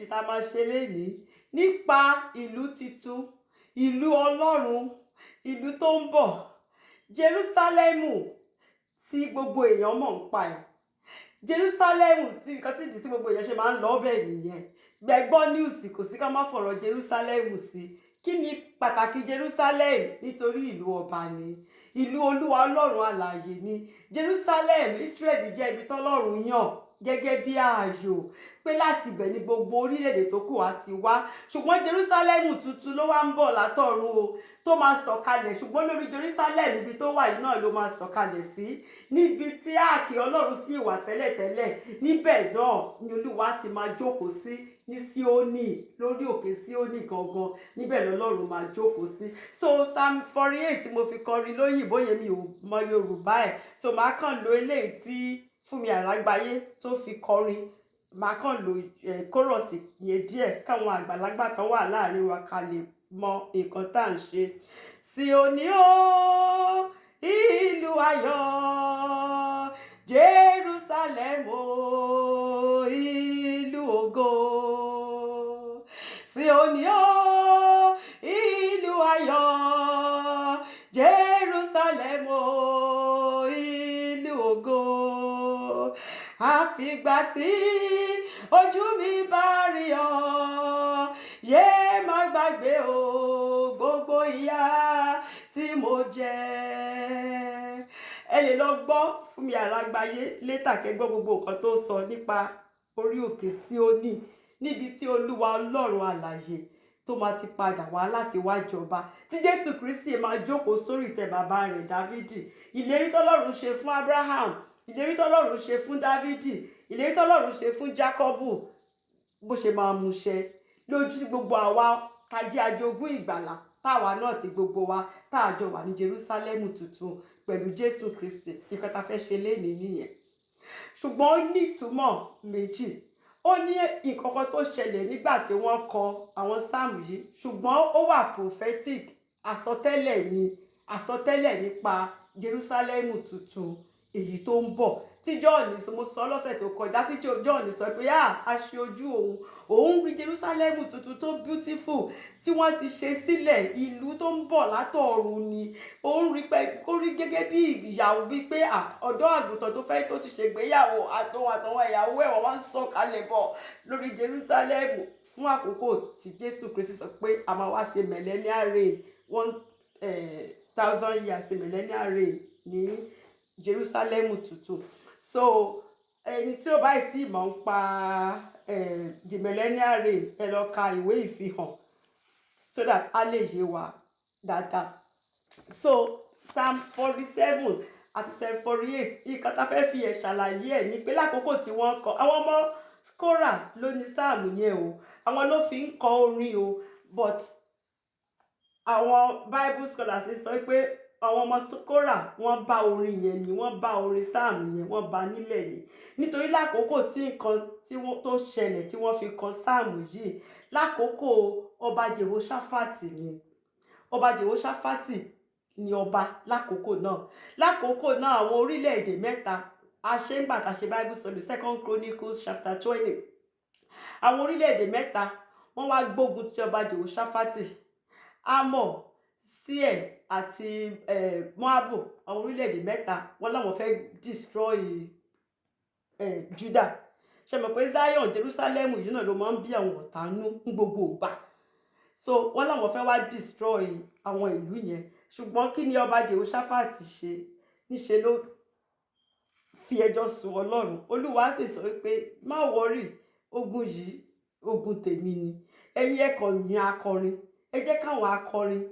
mẹ́sẹ̀gì tá a máa ṣe lénìí nípa ìlú titun, ìlú Ọlọ́run, ìlú tó ń bọ̀, Jerúsálẹ́mù tí gbogbo èèyàn mọ̀ ń pa ẹ̀. Jerúsálẹ́mù tí nǹkan tí ìdí tí gbogbo èèyàn ṣe máa ń lọ bẹ̀ nìyẹn. Gbẹ̀gbọ́ news kò sí ká má fọ̀rọ̀ Jerúsálẹ́mù sí. Kí ni pàtàkì Jerúsálẹ́mù? Nítorí ìlú ọba ni, ìlú Olúwa Ọlọ́run alààyè ni. Jerúsálẹ́mù Ísírẹ́lì jẹ́ ibi tọ́lọ́run yàn gẹ́gẹ́ bí ààyò, pé láti ibẹ̀ ni gbogbo orílẹ̀-èdè tó kù á ti wá. Ṣùgbọ́n Jerúsálẹ́mù tuntun ló wá ń bọ̀ látọ̀run o, tó máa sọ̀kalẹ̀. Ṣùgbọ́n lórí Jerúsálẹ́mù ibi tó wà yìí náà ló máa sọ̀kalẹ̀ sí, níbi tí ààkì Ọlọ́run sì wà tẹ́lẹ̀tẹ́lẹ̀. Níbẹ̀ náà ni Olúwa ti máa jókòó sí, ní Síónì, lórí òkè Síónì gangan. Níbẹ̀ lọ́lọ́run máa jókòó sí. So Psalm 48 tí mo fi kọrin lóyìnbó yẹn, mi ò mọ Yorùbá ẹ̀, so màá kàn lo eléyìí tí Fúnmi Àrágbáyé tó fi kọrin. Màá kàn lo kórọ̀sì yẹn díẹ̀ káwọn àgbàlagbà kan wà láàrin wa ká lè mọ nǹkan tá à ń ṣe. Síónì o, ìlú ayọ̀, Jerúsálẹ́mù o, ìlú ògo. Síónì o, ìlú ayọ̀, Jerúsálẹ́mù o, ìlú ògo. Àfìgbà tí ojú mi bá rí ọ, yé má gbàgbé o gbogbo ìyà tí mo jẹ. Ẹ lè lọ gbọ́ Fúnmi Àrágbáyé létà kẹ́gbọ́ gbogbo nǹkan tó sọ nípa orí òkè Síónì, níbi tí Olúwa Ọlọ́run alààyè tó máa ti padà wá láti wá jọba, tí Jésù Kristi máa jókòó sórí ìtẹ́ bàbá rẹ̀ Dáfídì. Ìlérí tọ́lọ́run ṣe fún Abraham, ìlérí tọ́lọ́run ṣe fún Dávidi, ìlérí tọ́lọ́run ṣe fún Jákọ́bù, bó ṣe máa múṣẹ lójú sí gbogbo àwa tá jẹ́ ajogún ìgbàlà, táwa náà ti gbogbo wa tá a jọ wà ní Jerúsálẹ́mù tuntun pẹ̀lú Jésù Kristi. Nǹkan tá a fẹ́ ṣe lénìí nìyẹn. Ṣùgbọ́n ó ní ìtumọ̀ méjì. Ó ní nǹkan kan tó ṣẹlẹ̀ nígbà tí wọ́n kọ àwọn sáàmù yìí, ṣùgbọ́n ó wà prophetic, àsọtẹ́lẹ̀ ni, àsọtẹ́lẹ̀ nípa Jerúsálẹ́mù tuntun èyí tó ń bọ̀. Tí John mo sọ lọ́sẹ̀ tó kọjá, tí John sọ pé a ṣe ojú òun rí Jerúsálẹ́mù tuntun tó beautiful tí wọ́n ti ṣe sílẹ̀, ìlú tó ń bọ̀ látọ̀run ni. Òun rí pé kó rí gẹ́gẹ́ bí ìyàwó, bíi pé ọ̀dọ́ àgùntàn tó fẹ́ tó ti ṣègbéyàwó àtọwọn ìyàwó ẹ̀ wọ́n wá ń sọ̀kalẹ̀ bọ̀ lórí Jerúsálẹ́mù fún àkókò tí Jésù Kristi sọ pé a máa wá ṣe millennial reign, 1000 years millennial reign ní Jerúsálẹ́mù tuntun. So ẹni tí ó bá tí mọ̀ ń pa the millennial reign, ẹ lọ ka ìwé ìfihàn so that a lè yé wa dáadáa. So Psalm 47 àti Psalm 48, nǹkan tá fẹ́ fi ṣàlàyé ẹ̀ ní pé lákòókò tí wọ́n kọ, àwọn ọmọ Kórà ló ní sáàmù yẹn o, àwọn ló fi ń kọ orin o, but àwọn Bible scholars sọ pé àwọn ọmọ Kórà wọ́n bá orin yẹn ni, wọ́n bá orin sáàmù yẹn, wọ́n bá nílẹ̀ ni. Nítorí lákòókò tí nǹkan tó ṣẹlẹ̀ tí wọ́n fi kọ sáàmù yìí, lákòókò ọba Jèhóṣáfátì ni. Ọba Jèhóṣáfátì ni ọba lákòókò náà. Lákòókò náà àwọn orílẹ̀-èdè mẹ́ta, àṣẹ́gbàtà ṣe Bible study 2 Chronicles chapter 20. Àwọn orílẹ̀-èdè mẹ́ta wọ́n wá gbógun ti ọba Jèhóṣáfátì. Ámọ̀, Síẹ̀ àti Móábù, àwọn orílẹ̀-èdè mẹ́ta wọ́n láwọn fẹ́ destroy Judah. Ṣé mọ̀ pé Zion, Jerúsálẹ́mù yìí náà ló máa ń bí àwọn ọ̀tá nú ní gbogbo ìgbà. So wọ́n láwọn fẹ́ wá destroy àwọn ìlú yẹn. Ṣùgbọ́n kí ni ọba Jèhóṣáfátì ṣe? Níṣe ló fi ẹjọ́ sùn Ọlọ́run. Olúwa sì sọ pé má wọrí, ogun yìí ogun tèmi ni. Ẹ̀yin ẹ kàn yìn akọrin, ẹ jẹ́ káwọn akọrin,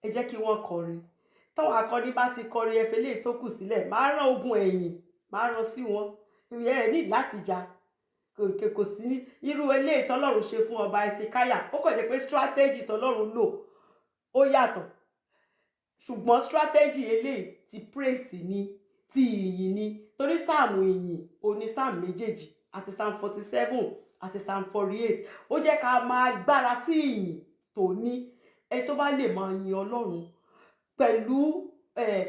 ẹ jẹ́ kí wọ́n kọrin. Táwọn akọrin bá ti kọrin, ẹ fẹ́ lè tó kù sílẹ̀, máa rán ogun ẹ̀yìn, máa rán sí wọn. Ẹ ní láti jà. Kò sí irú eléyìí tọ́lọ́run ṣe fún ọba Ẹsíkáyà. Ó kàn jẹ́ pé strategy tọ́lọ́run lò ó yàtọ̀. Ṣùgbọ́n strategy eléyìí ti praise ni, ti ìyìn ni. Torí sáàmù ìyìn òní sáàmù méjèèjì, àti Psalm 47 àti Psalm 48. Ó jẹ́ ká máa gbára tí ìyìn tó ní. Ẹ tó bá lè máa yin Ọlọ́run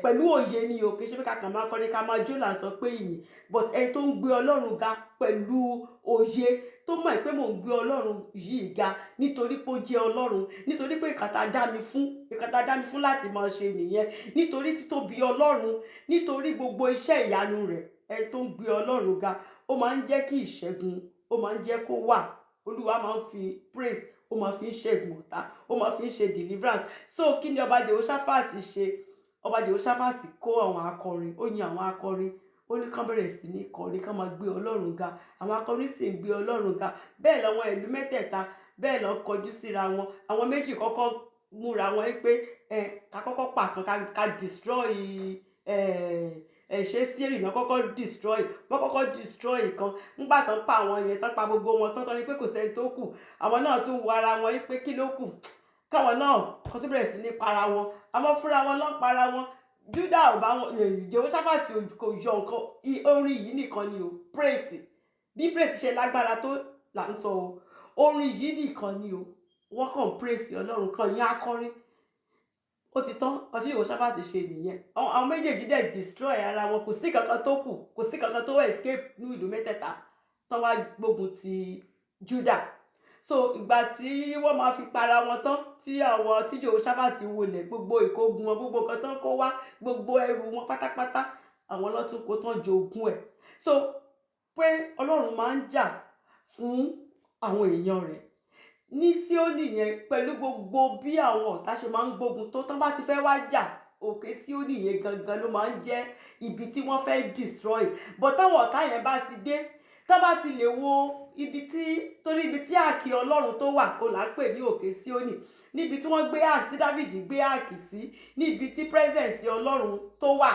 pẹ̀lú òye ni o, kì í ṣe pé ká kàn máa kọrin ká máa jó là ń sọ pé ìyìn, but ẹ tó ń gbé Ọlọ́run ga pẹ̀lú òye tó mọ̀ pé mò ń gbé ọlọ́run yìí ga nítorí pé ó jẹ́ ọlọ́run, nítorí pé nǹkan tá a dá mi fún láti máa ṣe nìyẹn, nítorí títóbi ọlọ́run, nítorí gbogbo iṣẹ́ ìyanu rẹ̀. Ẹ tó ń gbé ọlọ́run ga, ó máa ń jẹ́ kí ìṣẹ́gun, ó máa ń jẹ́ kó wà. Olúwa máa ń fi praise, ó máa fi ń ṣẹ́gun ọ̀tá, ó máa fi ń ṣe deliverance. So kí ni ọba Jehoṣáfátì ṣe? Ọba Jehoṣáfátì kó àwọn akọrin, ó yan àwọn akọrin, ó ní kán bẹ̀rẹ̀ sí ní kọrin, kán máa gbé ọlọ́run ga. Àwọn akọrin sì ń gbé ọlọ́run ga. Bẹ́ẹ̀ làwọn ìlú mẹ́tẹ̀ẹ̀ta bẹ́ẹ̀ lọ kọjú síra wọn. Àwọn méjì kọ́kọ́ múra wọn pé ká kọ́kọ́ pa kan, ká destroy ṣe Síérì náà kọ́kọ́ destroy. Wọ́n kọ́kọ́ destroy kan. Nígbà tán pa àwọn yẹn, tán pa gbogbo wọn tán ní pé kò sẹ́ni tó kù. Àwọn náà tún wo ara wọn pé kí ló kù? Káwọn náà kó tún bẹ̀rẹ̀ sí ní para wọn. Àwọn fúnra wọn ló ń para wọn. Júdà ò bá wọn, Jehoṣáfátì kò yọ nǹkan, orin yìí nìkan ni o, praise. Bí praise ṣe lágbára tó là ń sọ o. Orin yìí nìkan ni o. Wọ́n kàn praise Ọlọ́run kan yín akọrin. Ó ti tán, ọtí Jehoṣáfátì ṣe nìyẹn. Àwọn méjèèjì dẹ̀ destroy ara wọn, kò sí kankan tó kù, kò sí kankan tó escape ní ìlú mẹ́tẹ̀ẹ̀ta tán wá gbógun ti Júdà. So ìgbà tí wọ́n máa fi para wọn tán, tí Jehoṣáfátì wọlé, gbogbo ìkógun wọn, gbogbo nǹkan tán kó wá, gbogbo ẹrù wọn pátápátá, àwọn lọ́tún kó tán jogún ẹ̀. So pé Ọlọ́run máa ń jà fún àwọn èèyàn rẹ̀ ní Síónì yẹn, pẹ̀lú gbogbo bí àwọn ọ̀tá ṣe máa ń gbógun tó, tán bá ti fẹ́ wá jà, òkè Síónì yẹn gangan ló máa ń jẹ́ ibi tí wọ́n fẹ́ destroy. But táwọn ọ̀tá yẹn bá ti dé, tán bá ti lè wo ibi tí àkì Ọlọ́run tó wà, ó là ń pè ní òkè Síónì, níbi tí wọ́n gbé àkì, tí Dáfídì gbé àkì sí, níbi tí presence Ọlọ́run tó wà,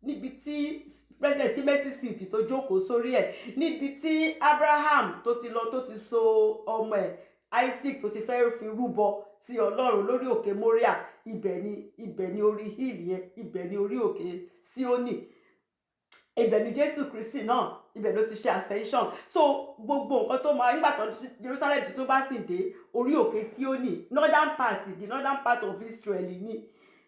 níbi tí presence tí Mercy Seat tó jókòó sórí ẹ̀, níbi tí Abraham tó ti lọ tó ti so ọmọ ẹ̀ Isaac tó ti fẹ́ fi rúbọ sí Ọlọ́run lórí òkè Moriah, ibẹ̀ ni orí hill yẹn, ibẹ̀ ni orí òkè Síónì. Ibẹ̀ ni Jésù Kristi náà, ibẹ̀ ló ti ṣe ascension. So gbogbo nǹkan tó máa, nígbà tó Jerusalem tó bá sì dé orí òkè Síónì, the northern part of Israel ni.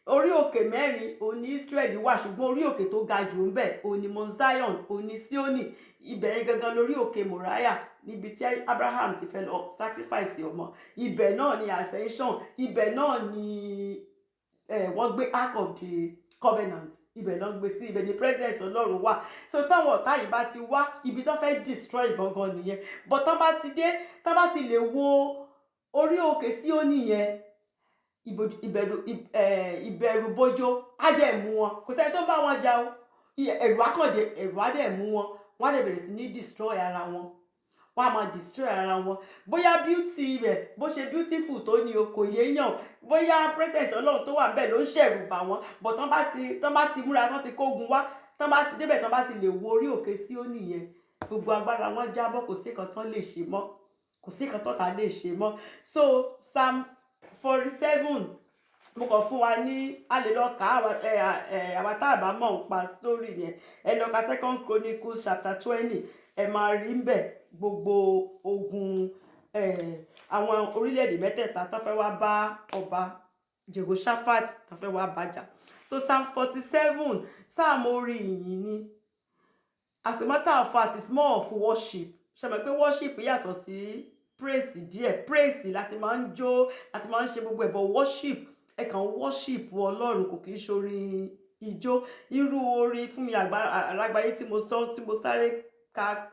Orí òkè mẹ́rin òní Israel wà, ṣùgbọ́n orí òkè tó ga jù ń bẹ̀ òní Mount Zion, òní Síónì. Ibẹ̀ yẹn gangan lórí òkè Moriah, níbi tí Abraham ti fẹ́ lọ sacrifice ọmọ. Ibẹ̀ náà ni ascension, ibẹ̀ náà ni wọ́n gbé Ark of the Covenant, ibẹ̀ náà gbé sí, ibẹ̀ ni presence Ọlọ́run wà. So táwọn ọ̀tá yìí bá ti wá, ibi tó fẹ́ destroy gangan nìyẹn. But tán bá ti dé, tán bá ti lè wo orí òkè Síónì yẹn, ìbẹ̀rù bojo á dẹ̀ mú wọn. Kò sẹ́ni tó bá wọn jà o. Ẹ̀rù akàndé, ẹ̀rù á dẹ̀ mú wọn. Wọ́n á dẹ̀ bẹ̀rẹ̀ sí ní destroy ara wọn. Wọ́n á máa destroy ara wọn. Bóyá beauty rẹ̀, bó ṣe beautiful tó ní o, kò yéèyàn. Bóyá presence Ọlọ́run tó wà ńbẹ̀ ló ń ṣẹ̀rù bà wọ́n. But tán bá ti múra, tán ti kógun wá, tán bá ti débẹ̀, tán bá ti lè wo orí òkè Síónì yẹn, gbogbo agbára wọn jábọ́, kò sí kan tán lè ṣe mọ́. Kò sí kan tán lè ṣe mọ́. So Psalm 47, mo kàn fún wa ní, a lè lọ kà àwa tá a bá mọ̀ nípa story yẹn. Ẹ lọ ka 2 Chronicles chapter 20, ẹ máa rí ń bẹ̀ gbogbo ogun àwọn orílẹ̀-èdè mẹ́tẹ̀ẹ̀ta tó fẹ́ wá bá ọba Jehoṣáfátì tó fẹ́ wá bàjà. So Psalm 47, Psalm orí ìyìn ni. As a matter of fact, it's more of worship. Ṣé mọ̀ pé worship yàtọ̀ sí praise díẹ̀. Praise láti máa ń jó, láti máa ń ṣe gbogbo ẹ̀, but worship, ẹ kàn worship Ọlọ́run, kò kì í ṣe orin ijó. Irú orin fún mi àlágbáyé tí mo sáré ka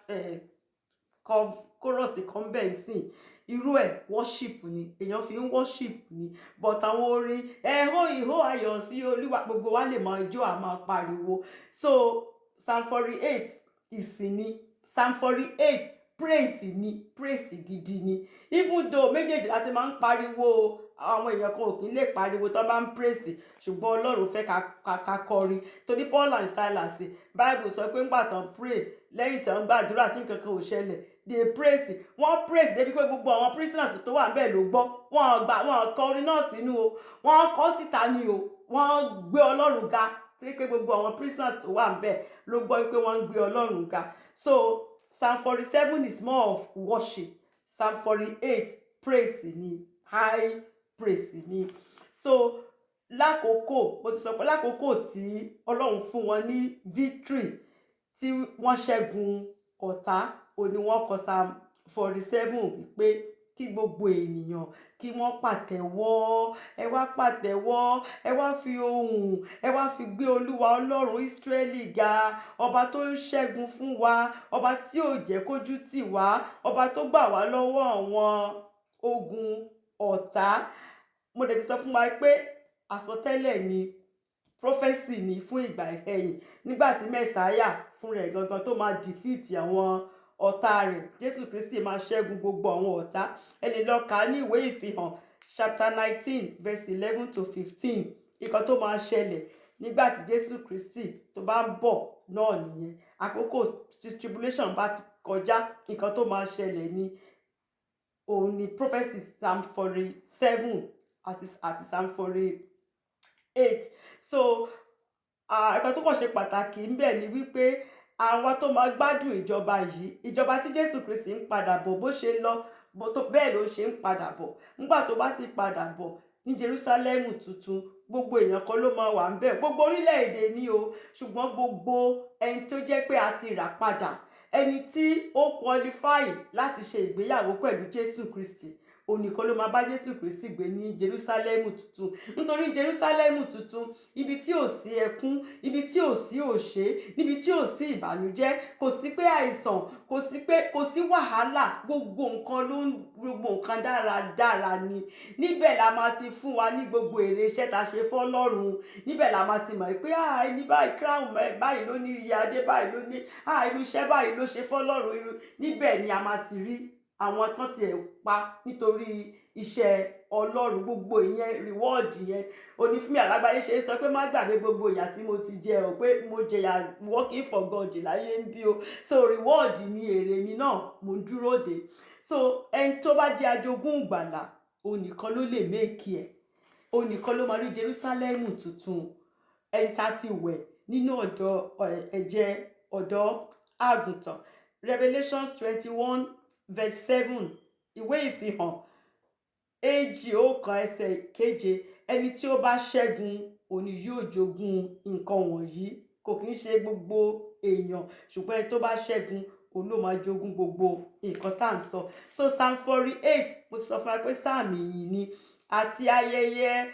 chorus kan bẹ́ẹ̀ sìn, irú ẹ̀ worship ni, èèyàn fi ń worship ni. But àwọn orin ìhó ayọ̀ sí Olúwa, gbogbo wa lè máa jó, a máa pariwo. So Psalm 48 ìsìn ni, Psalm 48 praise ni, praise gidi ni. Even though méjèèjì láti máa ń pariwo, àwọn èèyàn kan ò kí ń lè pariwo tó bá ń praise, ṣùgbọ́n Ọlọ́run fẹ́ ká kọrin. Torí Paul and Silas, Bible sọ pé ńgbà tán pray, lẹ́yìn tán gbàdúrà tí nǹkan kan ò ṣẹlẹ̀, they praise. Wọ́n praise débi pé gbogbo àwọn prisoners tó wà ńbẹ̀ ló gbọ́. Wọ́n kọ orin náà sínú o, wọ́n kọ síta ni o, wọ́n gbé Ọlọ́run ga, tí pé gbogbo àwọn prisoners tó wà ńbẹ̀ ló gbọ́ pé wọ́n ń gbé Ọlọ́run ga. So Psalm 47 is more of worship. Psalm 48 praise ni, high praise ni. So lákòókò, mo ti sọ pé lákòókò tí Ọlọ́run fún wọn ní victory, tí wọ́n ṣẹ́gun ọ̀tá, òní wọ́n kọ Psalm 47 wípé kí gbogbo ènìyàn kí wọ́n pàtẹ́wọ́, ẹ wá pàtẹ́wọ́, ẹ wá fi ohùn, ẹ wá fi gbé Olúwa Ọlọ́run Ísírẹ́lì ga, ọba tó ń ṣẹ́gun fún wa, ọba tí ò jẹ́ kójú tì wá, ọba tó gbà wá lọ́wọ́ àwọn ogun ọ̀tá. Mo dẹ̀ ti sọ fún wa pé àsọtẹ́lẹ̀ ni, prophecy ni fún ìgbà ìkẹyìn, nígbà tí mẹ́sáyà fún rẹ̀ gangan tó máa defeat àwọn ọ̀tá rẹ̀. Jésù Kristi máa ṣẹ́gun gbogbo àwọn ọ̀tá. Ẹ lè lọ kà á ní ìwé ìfihàn chapter 19 verse 11 to 15. Nǹkan tó máa ṣẹlẹ̀ nígbà tí Jésù Kristi tó bá ń bọ̀ náà nìyẹn. Àkókò tribulation bá ti kọjá, nǹkan tó máa ṣẹlẹ̀ ni òun ni prophecy Psalm 47 àti Psalm 48. So nǹkan tó kàn ṣe pàtàkì ńbẹ̀ ni wípé àwọn tó máa gbádùn ìjọba yìí, ìjọba tí Jésù Kristi ń padà bọ̀, bó ṣe lọ bẹ́ẹ̀ ló ṣe ń padà bọ̀. Nígbà tó bá sì padà bọ̀ ní Jerúsálẹ́mù tuntun, gbogbo èèyàn kan ló máa wà ńbẹ̀, gbogbo orílẹ̀-èdè ni o, ṣùgbọ́n gbogbo ẹni tó jẹ́ pé a ti rà padà, ẹni tí ó qualify láti ṣe ìgbéyàwó pẹ̀lú Jésù Kristi, òun nìkan ló máa bá Jésù Kristi gbé ní Jerúsálẹ́mù tuntun. Nítorí Jerúsálẹ́mù tuntun, ibi tí ò sí ẹkún, ibi tí ò sí òṣè, níbi tí ò sí ìbànújẹ́, kò sí pé àìsàn, kò sí wàhálà, gbogbo nǹkan dáradára ni. Níbẹ̀ la máa ti fún wa ní gbogbo èrè iṣẹ́ ta ṣe fọ́lọ́run. Níbẹ̀ la máa ti mọ̀ pé ẹni báyìí crown báyìí ló ní, iye adé báyìí ló ní, irú iṣẹ́ báyìí ló ṣe fọ́lọ́run. Níbẹ̀ ni a máa ti rí àwọn tán tiẹ̀ pa nítorí iṣẹ́ Ọlọ́run, gbogbo ìyẹn reward yẹn. Onífúnmi Alágbáyé ṣe é sọ pé má gbàgbé gbogbo ìyà tí mo ti jẹ ọ́, pé mo jẹyà working for God láyé ń bí o. So reward ni èrè mi náà, mo ń dúró dè. So ẹni tó bá jẹ́ ajogún ìgbàlà, òun nìkan ló lè make ẹ̀, òun nìkan ló máa rí Jerúsálẹ́mù tuntun. Ẹni tá ti wẹ̀ nínú ẹ̀jẹ̀ ọ̀dọ́ àgùntàn. Revelations 21 verse 7, ìwé ìfihàn 2:7. Ẹni tí ó bá ṣẹ́gun, òun yóò jogún nǹkan wọ̀nyí. Kò kí ń ṣe gbogbo èèyàn, ṣùgbọ́n ẹni tó bá ṣẹ́gun, òun ló máa jogún gbogbo nǹkan tá à ń sọ. So Psalm 48, mo sọ fún wa pé sáàmì yìí ni, àti ayẹyẹ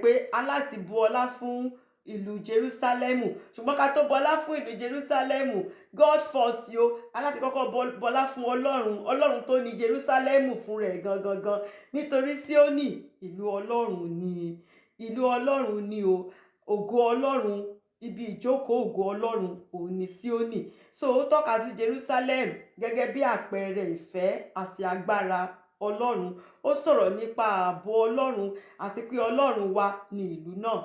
pé aláti bu ọlá fún ìlú Jerúsálẹ́mù. Ṣùgbọ́n ká tó bọlá fún ìlú Jerúsálẹ́mù, God first yo, aláti kọ́kọ́ bọlá fún Ọlọ́run tó ní Jerúsálẹ́mù fún rẹ̀ gangan. Nítorí Síónì ìlú Ọlọ́run ni, ìlú Ọlọ́run ni o, ògo Ọlọ́run, ibi ìjókòó ògo Ọlọ́run, òun ni Síónì. So ó tọ́ka sí Jerusalem gẹ́gẹ́ bí àpẹẹrẹ ìfẹ́ àti agbára Ọlọ́run. Ó sọ̀rọ̀ nípa ààbò Ọlọ́run àti pé Ọlọ́run wa ni ìlú náà.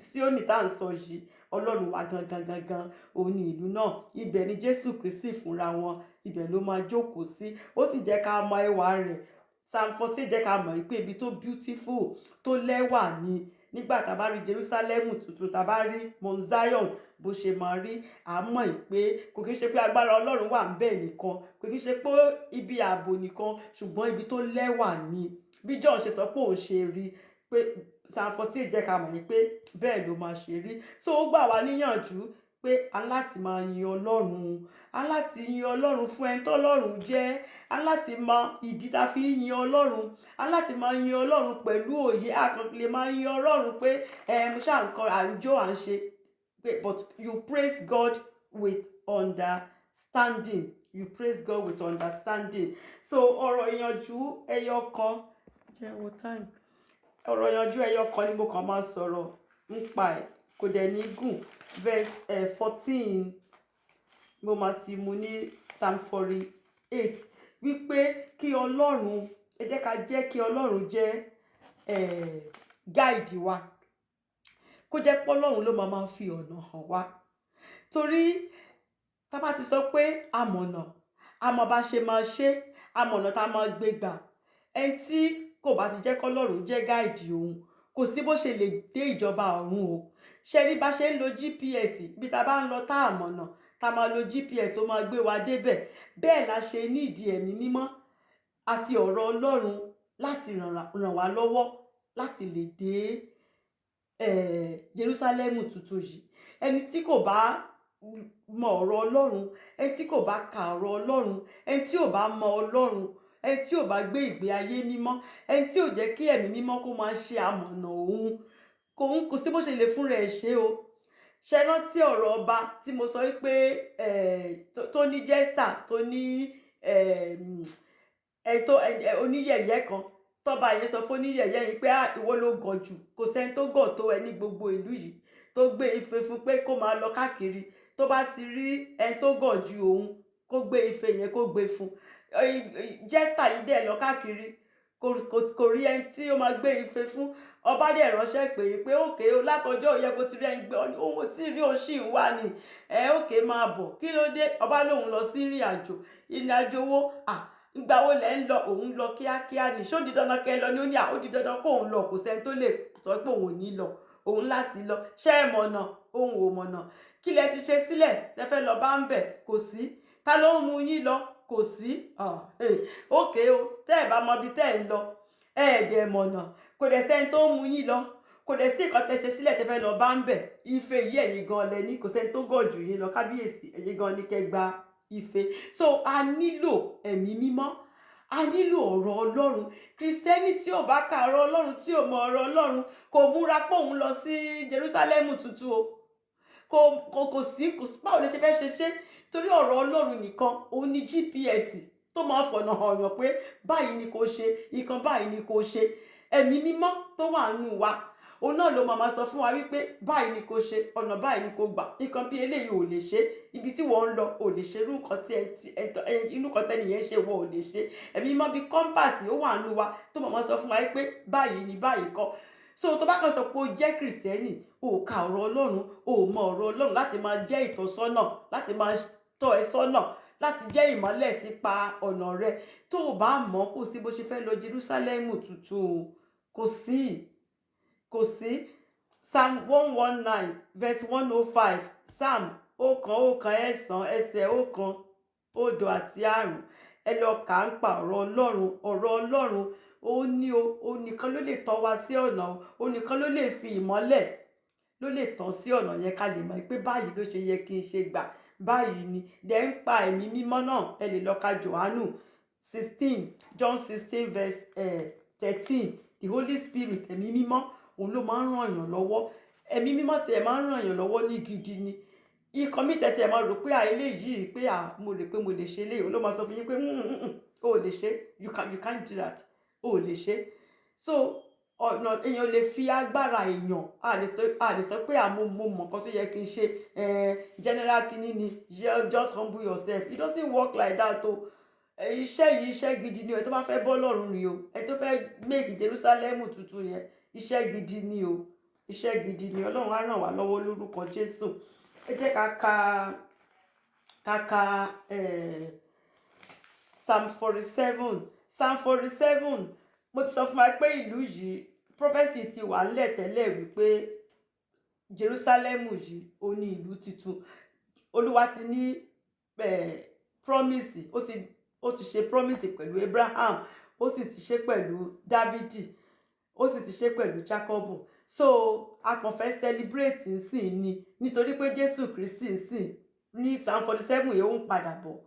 Síónì tá à ń sọ yìí, Ọlọ́run wa gangan òun ni ìlú náà. Ibẹ̀ ni Jésù Kristi fúnra wọn, ibẹ̀ ló máa jókòó sí. Ó sì jẹ́ ká mọ ẹwà rẹ̀. Psalm 40 jẹ́ ká mọ̀ pé ibi tó beautiful, tó lẹ́wà ni. Nígbà tá a bá rí Jerúsálẹ́mù tuntun, tá a bá rí Mount Zion bó ṣe máa rí, a mọ̀ pé kò kí ń ṣe pé agbára Ọlọ́run wà ńbẹ̀ nìkan, kò kí ń ṣe pé ibi ààbò nìkan, ṣùgbọ́n ibi tó lẹ́wà ni. Bí John ṣe sọ pé òun ṣe rí, pé Psalm 40 jẹ́ ká mọ̀ pé bẹ́ẹ̀ ló máa ṣe rí. So ó gbà wá níyànjú pé a láti máa yin Ọlọ́run, a láti yin Ọlọ́run fún ẹni tó Ọlọ́run jẹ́, a láti mọ ìdí tá fi ń yin Ọlọ́run, a láti máa yin Ọlọ́run pẹ̀lú òye. A kàn lè máa yin Ọlọ́run pé mo ṣáà ń kọ àjọ à ń ṣe, but you praise God with understanding. You praise God with understanding. So ọ̀rọ̀ ìyànjú ẹyọ kan, ọ̀rọ̀ ìyànjú ẹyọ kan ni mo kàn máa sọ̀rọ̀ nípa ẹ̀, kò dẹ̀ ní gùn. Verse 14 mo máa ti mú ní Psalm 48 wípé kí Ọlọ́run, ẹ jẹ́ ká jẹ́ kí Ọlọ́run jẹ́ guide wa, kó jẹ́ pé Ọlọ́run ló máa fi ọ̀nà hàn wá. Torí tá bá ti sọ pé àmọ̀nà, àmọ̀ bá ṣe máa ṣe, àmọ̀nà tá máa gbé gbà, ẹni tí kò bá ti jẹ́ kí Ọlọ́run jẹ́ guide òun, kò sí bó ṣe lè dé ìjọba ọ̀run o. Ṣé rí bá ṣe ń lo GPS, bí ta bá ń lọ tá àmọ̀nà, tá máa lo GPS ó máa gbé wa débẹ̀. Bẹ́ẹ̀ la ṣe nídìí ẹ̀mí mímọ́ àti ọ̀rọ̀ Ọlọ́run láti ràn wá lọ́wọ́ láti lè dé Jerúsálẹ́mù tuntun yìí. Ẹni tí kò bá mọ ọ̀rọ̀ Ọlọ́run, ẹni tí kò bá ka ọ̀rọ̀ Ọlọ́run, ẹni tí ò bá mọ Ọlọ́run, ẹni tí ò bá gbé ìgbé ayé mímọ́, ẹni tí ò jẹ́ kí ẹ̀mí mímọ́ kó máa ṣe amọ̀nà òun kò sí bó ṣe lè fún rẹ̀ ṣe o. Ṣé rántí ọ̀rọ̀ ọba tí mo sọ wípé tó ní jẹ́sà tó ní oníyẹ̀yẹ́ kan, tọ́ba yẹn sọ fún oníyẹ̀yẹ́ yìí pé ìwọ ló gọ̀ jù, kò sẹ́ni tó gọ̀ tó ẹ ní gbogbo ìlú yìí, tó gbé ife fún pé kó máa lọ káàkiri, tó bá ti rí ẹni tó gọ̀ ju òun kó gbé ife yẹn kó gbé fún. Jẹ́sà yìí dẹ̀ lọ káàkiri kò rí ẹni tí ó máa gbé ife fún. Ọba dẹ̀ ránṣẹ́ pé òkè o, látọjọ́ òye kó ti rí ẹni gbé ohun tí rí òṣì wà ní òkè máa bọ̀, kí ló dé? Ọba lòun lọ sí ìrìn àjò wo? Ìgbà wo lẹ ń lọ? Òun lọ kíákíá ni. Ṣó di dandan kẹ́ lọ ní? Ó ní ó di dandan kó òun lọ, kò sẹ́ni tó lè sọ pé òun ò ní lọ, òun láti lọ. Ṣé ẹ mọ̀nà? Òun ò mọ̀nà. Kí lẹ ti ṣe sílẹ̀ tẹ́ fẹ́ lọ bá ń bẹ̀? Kò sí. Ta ló ń mú yín lọ? Kò sí. Òkè o, tẹ́ ẹ bá mọ ibi tẹ́ ẹ ń lọ, ẹ̀ẹ́dẹ̀ mọ̀nà, kò dẹ̀ sẹ́ni tó ń mú yín lọ, kò dẹ̀ sí nǹkan tẹ́ ṣe sílẹ̀ tẹ́ fẹ́ lọ bá ń bẹ̀. Ife yìí ẹ̀yin gan lẹ ní, kò sẹ́ni tó gọ̀ jù yín lọ, kábíyèsí, ẹ̀yin gan ní kẹ́ gba ife. So a nílò ẹ̀mí mímọ́, a nílò ọ̀rọ̀ Ọlọ́run. Kristẹni tí ò bá ka ọ̀rọ̀ Ọlọ́run, tí ò mọ ọ̀rọ̀ Ọlọ́run, kò múra pé òun lọ sí Jerúsálẹ́mù tuntun o. Kò sí báwo lè ṣe fẹ́ ṣe torí ọ̀rọ̀ Ọlọ́run nìkan òun ni GPS tó máa fọ̀nà hàn yàn pé báyìí ni kò ṣe, nǹkan báyìí ni kò ṣe. Ẹ̀mí mímọ́ tó wà nínú wa, òun náà ló máa sọ fún wa wípé báyìí ni kò ṣe, ọ̀nà báyìí ni kò gbà, nǹkan bí eléyìí ò lè ṣe, ibi tí wọ́n ń lọ ò lè ṣe, irú nǹkan tẹ́nìyẹn ṣe wọ́n ò lè ṣe. Ẹ̀mí mímọ́ bí kọ́mpásì ó wà nínú wa tó máa sọ fún wa wípé báyìí ni báyìí kọ́. So tó bá kàn sọ pé o jẹ́ Kristẹni, o ka ọ̀rọ̀ Ọlọ́run, o mọ ọ̀rọ̀ Ọlọ́run láti máa jẹ́ ìtọ́sọ́nà, láti máa tọ́ ẹ sọ́nà, láti jẹ́ ìmọ́lẹ̀ sípa ọ̀nà rẹ, tó o bá mọ̀ kò sí bó ṣe fẹ́ lọ Jerúsálẹ́mù tuntun, kò sí. Psalm 119 verse 105, Psalm 119:1-5 ẹ lọ kà ń pa ọ̀rọ̀ Ọlọ́run. Ó nìkan ló lè tọ́ wa sí ọ̀nà, ó nìkan ló lè fi ìmọ́lẹ̀, ló lè tàn sí ọ̀nà yẹn ká lè mọ̀ pé báyìí ló ṣe yẹ kí n ṣe gbà, báyìí ni. Dẹ̀ ń pa ẹ̀mí mímọ́ náà, ẹ lè lọ ka John 16 verse 13. The Holy Spirit, ẹ̀mí mímọ́, òun ló máa ń ràn yàn lọ́wọ́. Ẹ̀mí mímọ́ tí ẹ máa ń ràn yàn lọ́wọ́ ní gidi ni. Ikọ̀ mi tẹ̀tẹ̀ máa rò pé eléyìí pé mo lè ṣe eléyìí, òun ló máa sọ fún yín pé o lè ṣe, you can't do that, o lè ṣe. So ọ̀nà èèyàn lè fi agbára èèyàn, a lè sọ pé mo mọ̀ nǹkan tó yẹ kí n ṣe, general kínní ni, just humble yourself. It doesn't work like that o. Iṣẹ́ yìí iṣẹ́ gidi ni o, ẹ tó bá fẹ́ bọ́ lọ́run ni o, ẹ tó fẹ́ make Jerusalem tuntun yẹn, iṣẹ́ gidi ni o, iṣẹ́ gidi ni. Ọlọ́run á ràn wá lọ́wọ́ lórúkọ Jésù. Ẹ jẹ́ ká ka Psalm 47. Mo ti sọ fún wa pé ìlú yìí prophecy ti wà nílẹ̀ tẹ́lẹ̀ wípé Jerusalem yìí ó ní ìlú tuntun. Olúwa ti ní promise, ó ti ṣe promise pẹ̀lú Abraham, ó sì ti ṣe pẹ̀lú Dávidi, ó sì ti ṣe pẹ̀lú Jacob. So a kàn fẹ́ celebrate nsìn ni, nítorí pé Jésù Kristi nsìn ní Psalm 47 yìí ó ń padà bọ̀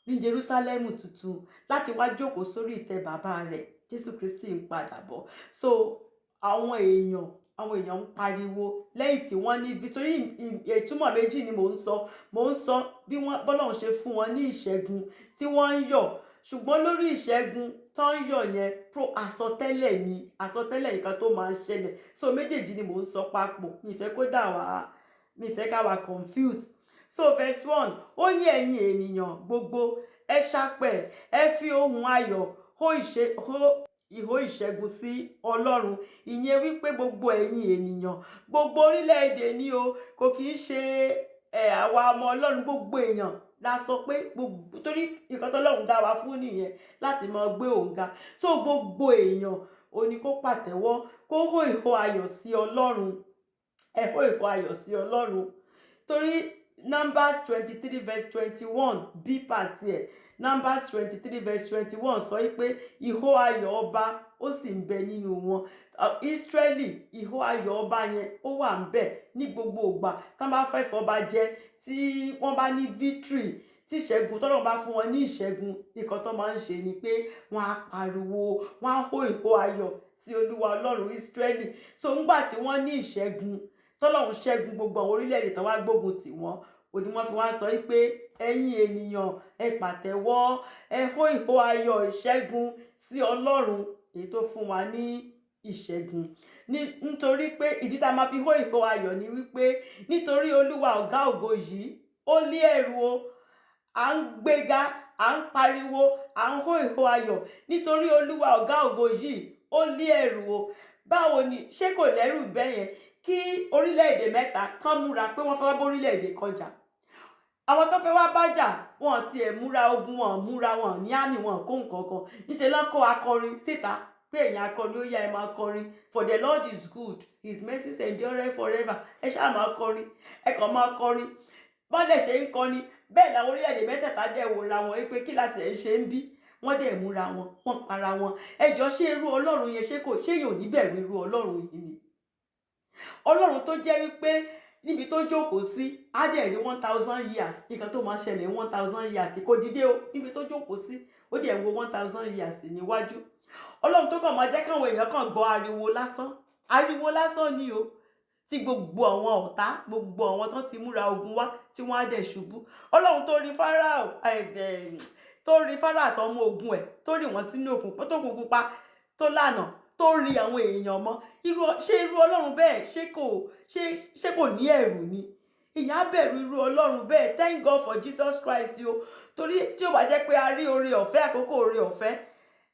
ní Jerusalem tuntun láti wá jókòó sórí ìtẹ́ bàbá rẹ̀. Jésù Kristi ń padà bọ̀. So àwọn èèyàn ń pariwo lẹ́yìn tí wọ́n ní, nítorí ìtumọ̀ méjì ni mò ń sọ bí bọ́lọ́run ṣe fún wọn ní ìṣẹ́gun tí wọ́n ń yọ̀, ṣùgbọ́n lórí ìṣẹ́gun tó ń yọ̀ yẹn àsọtẹ́lẹ̀ nǹkan tó máa ń ṣẹlẹ̀. So méjèèjì ni mò ń sọ papọ̀, mi ìfẹ́ ká wà confused. So verse 1, ó yẹ ẹ̀yin ènìyàn gbogbo, ẹ ṣàpẹ̀, ẹ fi ohùn ayọ̀ ìhó ìṣẹ́gun sí Ọlọ́run. Ìyẹn wípé gbogbo ẹ̀yin ènìyàn, gbogbo orílẹ̀-èdè ni o, kò kì í ṣe àwa ọmọ Ọlọ́run, gbogbo èèyàn la sọ pé torí nǹkan tó Ọlọ́run dá wa fún nìyẹn, láti máa gbé òun ga. So gbogbo èèyàn ó ní kó pàtẹ́wọ́, kó hó ìhó ayọ̀ sí Ọlọ́run, ẹ hó ìhó ayọ̀ sí Ọlọ́run. Torí Numbers 23 verse 21 bí pàtì ẹ̀, Numbers 23 verse 21 sọ pé ìhó ayọ̀ ọba ó sì ń bẹ nínú wọn. Ísírẹ́lì ìhó ayọ̀ ọba yẹn ó wà ń bẹ ní gbogbo ìgbà tán bá fẹ́ fọba jẹ, tí wọ́n bá ní victory, tí ìṣẹ́gun tọ́lọ́run bá fún wọn ní ìṣẹ́gun, nǹkan tó máa ń ṣe ni pé wọ́n á pariwo, wọ́n á hó ìhó ayọ̀ sí Olúwa Ọlọ́run Ísírẹ́lì. So ńgbà tí wọ́n ní ìṣẹ́gun, tọ́lọ́run ṣẹ́gun gbogbo àwọn orílẹ̀-èdè tán wá gbógun tì wọ́n, òní wọ́n fi wá sọ pé ẹ̀yin ènìyàn ẹ pàtẹ́wọ́, ẹ hó ìhó ayọ̀ ìṣẹ́gun sí Ọlọ́run èyí tó fún wa ní ìṣẹ́gun. Nítorí pé ìdí tá a máa fi hó ìhó ayọ̀ ni wípé nítorí Olúwa ọ̀gá ògo yìí ó lé ẹ̀rù o, à ń gbéga, à ń pariwo, à ń hó ìhó ayọ̀ nítorí Olúwa ọ̀gá ògo yìí ó lé ẹ̀rù o. Báwo ni, ṣé kò lẹ́rù bẹ́ẹ̀ yẹn kí orílẹ̀-èdè mẹ́ta kán múra pé wọ́n fẹ́ wá bá orílẹ̀-èdè kan jà? Àwọn tó fẹ́ wá bá jà wọn ti ẹ̀ múra ogun, wọn múra, wọn ní àmì, wọn kó nǹkan kan. Níṣẹ́ ló ń kó akọrin síta pé ẹ̀yin akọrin ó yá ẹ máa kọrin, for the Lord is good, his mercies endure forever. Ẹ ṣáà máa kọrin, ẹ kàn máa kọrin. Bọ́n dẹ̀ ṣe ń kọrin bẹ́ẹ̀ làwọn orílẹ̀-èdè mẹ́tẹ̀ẹ̀ta dẹ̀ wòra wọn pé kí láti ẹ̀ ṣe ń bí, wọ́n dẹ̀ múra wọn, wọ́n para wọn. Ẹ jọ ṣé irú Ọlọ́run yẹn ṣé yóò ní bẹ̀rù irú Ọlọ́run yìí ni? Ọlọ́run tó jẹ́ wípé níbi tó jókòó sí á dẹ̀ rí 1000 years, nǹkan tó máa ṣẹlẹ̀ 1000 years kò dìde o, níbi tó jókòó sí ó dẹ̀ ń wo 1000 years níwájú. Ọlọ́run tó kàn máa jẹ́ káwọn èèyàn kàn gbọ́ ariwo lásán ni o, tí gbogbo àwọn ọ̀tá, gbogbo àwọn tó ti múra ogun wá tí wọ́n á dẹ̀ ṣubú. Ọlọ́run tó rí Fáráò àtọmọ ogun ẹ̀, tó rí wọn sínú òkun, tó kún pupa, tó lànà, tó rí àwọn èèyàn mọ́. Ṣé irú Ọlọ́run bẹ́ẹ̀ ṣé kò ní ẹ̀rù ni? Ìyá bẹ̀rù irú Ọlọ́run bẹ́ẹ̀. Thank God for Jesus Christ o. Torí tí ó bá jẹ́ pé a rí oore ọ̀fẹ́, àkókò oore ọ̀fẹ́,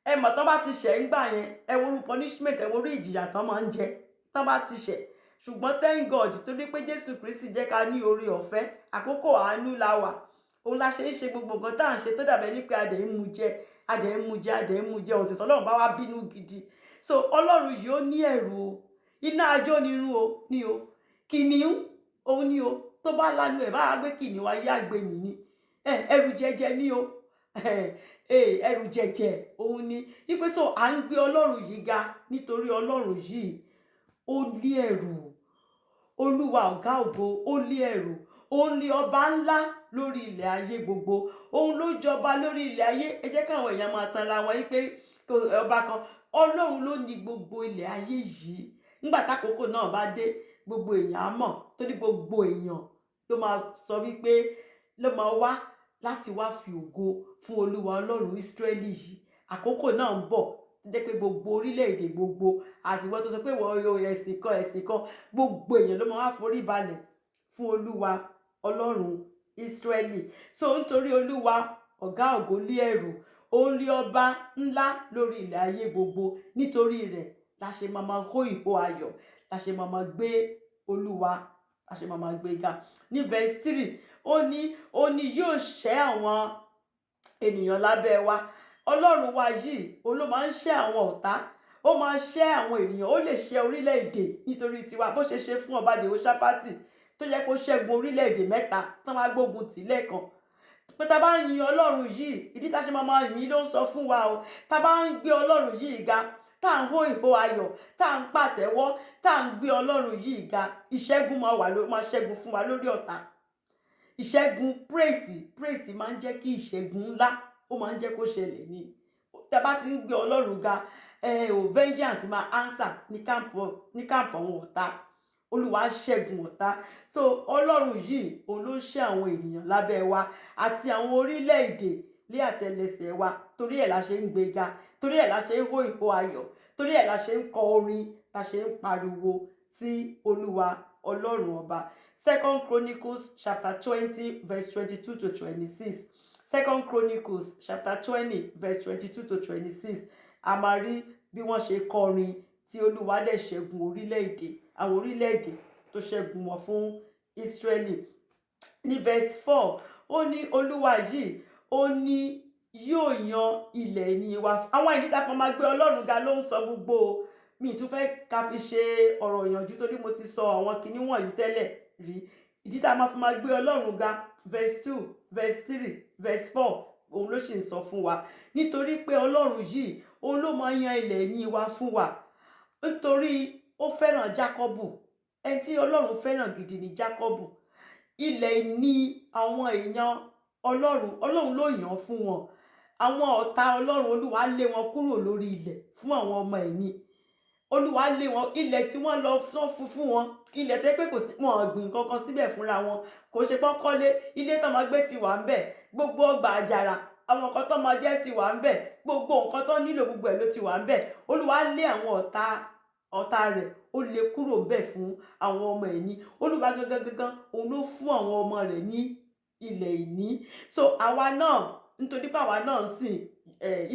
ẹ mọ̀ tán bá ti ṣẹ̀ ń gbà yẹn, ẹ wo irú punishment, ẹ wo irú ìjìyà tán máa ń jẹ tán bá ti ṣẹ̀. Ṣùgbọ́n thank God torí pé Jésù Kristi jẹ́ ká ní oore ọ̀fẹ́, àkókò àánú la wà. Òun la ṣe ń ṣe gbogbo nǹkan tá à ń ṣe tó dàbẹ̀ ní pé a dẹ̀ ń mu jẹ, ohun tí Ọlọ́run bá wá bínú gidi. So Ọlọ́run yìí ó ní ẹ̀rù o. Iná ajó nírun o ní o. Kìnìún òun ní o. Tó bá lanu ẹ̀ bá gbé kìnìún ayé àgbè mí ni. Ẹ̀rù jẹjẹ ní o. Ẹ̀rù jẹjẹ òun ni. Wípé so à ń gbé Ọlọ́run yìí ga nítorí Ọlọ́run yìí ó lé ẹ̀rù. Olúwa ọ̀gá ògo ó lé ẹ̀rù. Òun ni ọba ńlá lórí ilẹ̀ ayé gbogbo. Òun ló jọba lórí ilẹ̀ ayé. Ẹ jẹ́ káwọn èèyàn máa tanra wọn wípé ọba kan. Ọlọ́run ló ní gbogbo ilẹ̀ ayé yìí. Nígbà tákòókò náà bá dé, gbogbo èèyàn á mọ̀, torí gbogbo èèyàn ló máa sọ wípé ló máa wá láti wá fi ògo fún Olúwa Ọlọ́run Ísírẹ́lì yìí. Àkókò náà ń bọ̀ tó jẹ́ pé gbogbo orílẹ̀-èdè gbogbo àti ìwọ tó sọ pé wọ́n yóò ẹ̀sìn kan, gbogbo èèyàn ló máa wá forí balẹ̀ fún Olúwa Ọlọ́run Ísírẹ́lì. So nítorí Olúwa ọ̀gá ògo lé ẹ̀rù, òun lé ọba ńlá lórí ilẹ̀ ayé gbogbo. Nítorí rẹ̀ la ṣe máa hó ìhó ayọ̀, la ṣe máa gbé Olúwa, la ṣe máa gbé ga. Ní verse 3 ó ní yóò ṣẹ́ àwọn ènìyàn lábẹ́ wa. Ọlọ́run wa yìí òun ló máa ń ṣẹ́ àwọn ọ̀tá, ó máa ṣẹ́ àwọn ènìyàn, ó lè ṣẹ́ orílẹ̀-èdè nítorí tiwa, bó ṣe ṣe fún ọba Jèhóṣáfátì tó jẹ́ kó ṣẹ́gun orílẹ̀-èdè mẹ́ta tán wá gbógun tì lẹ́ẹ̀kan. Pé tá bá ń yin Ọlọ́run yìí, ìdí tá ṣe máa yìn ló ń sọ fún wa o. Tá bá ń gbé Ọlọ́run yìí ga, tá à ń hó ìhó ayọ̀, tá à ń pàtẹ́wọ́, tá à ń gbé Ọlọ́run yìí ga, ìṣẹ́gun máa ṣẹ́gun fún wa lórí ọ̀tá. Ìṣẹ́gun praise máa ń jẹ́ kí ìṣẹ́gun ńlá ó máa ń jẹ́ kó ṣẹlẹ̀ ni. Tá bá ti ń gbé Ọlọ́run ga, vengeance máa answer ní camp àwọn ọ̀tá. Olúwa ṣẹ́gun ọ̀tá. So Ọlọ́run yìí òun ló ṣẹ́ àwọn ènìyàn lábẹ́ wa àti àwọn orílẹ̀-èdè lé àtẹlẹsẹ̀ wa. Torí ẹ̀ la ṣe ń gbéga, torí ẹ̀ la ṣe ń hó ìhó ayọ̀, torí ẹ̀ la ṣe ń kọ orin, la ṣe ń pariwo sí Olúwa Ọlọ́run ọba. 2 Chronicles chapter 20 verse 22 to 26. 2 Chronicles chapter 20 verse 22 to 26. A máa rí bí wọ́n ṣe kọrin tí Olúwa dẹ̀ ṣẹ́gun orílẹ̀-èdè, àwọn orílẹ̀-èdè tó ṣẹ́gun wọn fún Ísírẹ́lì. Ní verse 4 ó ní Olúwa yìí ó ní yóò yan ilẹ̀ ìní wa. Àwọn ìdí tá a fọ́n máa gbé Ọlọ́run ga ló ń sọ gbogbo. Mi tún fẹ́ ká fi ṣe ọ̀rọ̀ ìyànjú torí mo ti sọ àwọn kinní wọ̀nyí tẹ́lẹ̀ rí. Ìdí tá a máa fi máa gbé Ọlọ́run ga, verse 2 verse 3 verse 4 òun ló sì ń sọ fún wa nítorí pé Ọlọ́run yìí òun ló máa yan ilẹ̀ ìní wa fún wa nítorí ó fẹ́ràn Jákọ́bù ẹni tí Ọlọ́run fẹ́ràn gidi ni Jákọ́bù ilẹ̀ ìní àwọn èèyàn Ọlọ́run ló yàn fún wọn àwọn ọ̀tá Ọlọ́run Olúwa lé wọn kúrò lórí ilẹ̀ fún àwọn ọmọ ẹ̀yìn Olúwa lé wọn ilẹ̀ tí wọ́n lọ fún wọn ilẹ̀ tẹ́ pé kò sí wọn ọ̀gbìn kankan síbẹ̀ fúnra wọn kò ṣe pọ́n kọ́lé ilé tó máa gbé ti wà ń bẹ̀ gbogbo ọgbà àjàrà àwọn nǹkan tó máa jẹ ti wà ń bẹ̀ gbogbo nǹkan tó nílò gbogbo ẹ̀ ló ti wà ń bẹ̀ Olúwa lé àwọn ọ̀tá rẹ̀ ó lé kúrò bẹ̀ fún àwọn ọmọ ẹ̀yìn Olúwa gangan òun ló fún àwọn ọmọ rẹ̀ ní ilẹ̀ ìní so àwa náà nítorí pé àwa náà ń sìn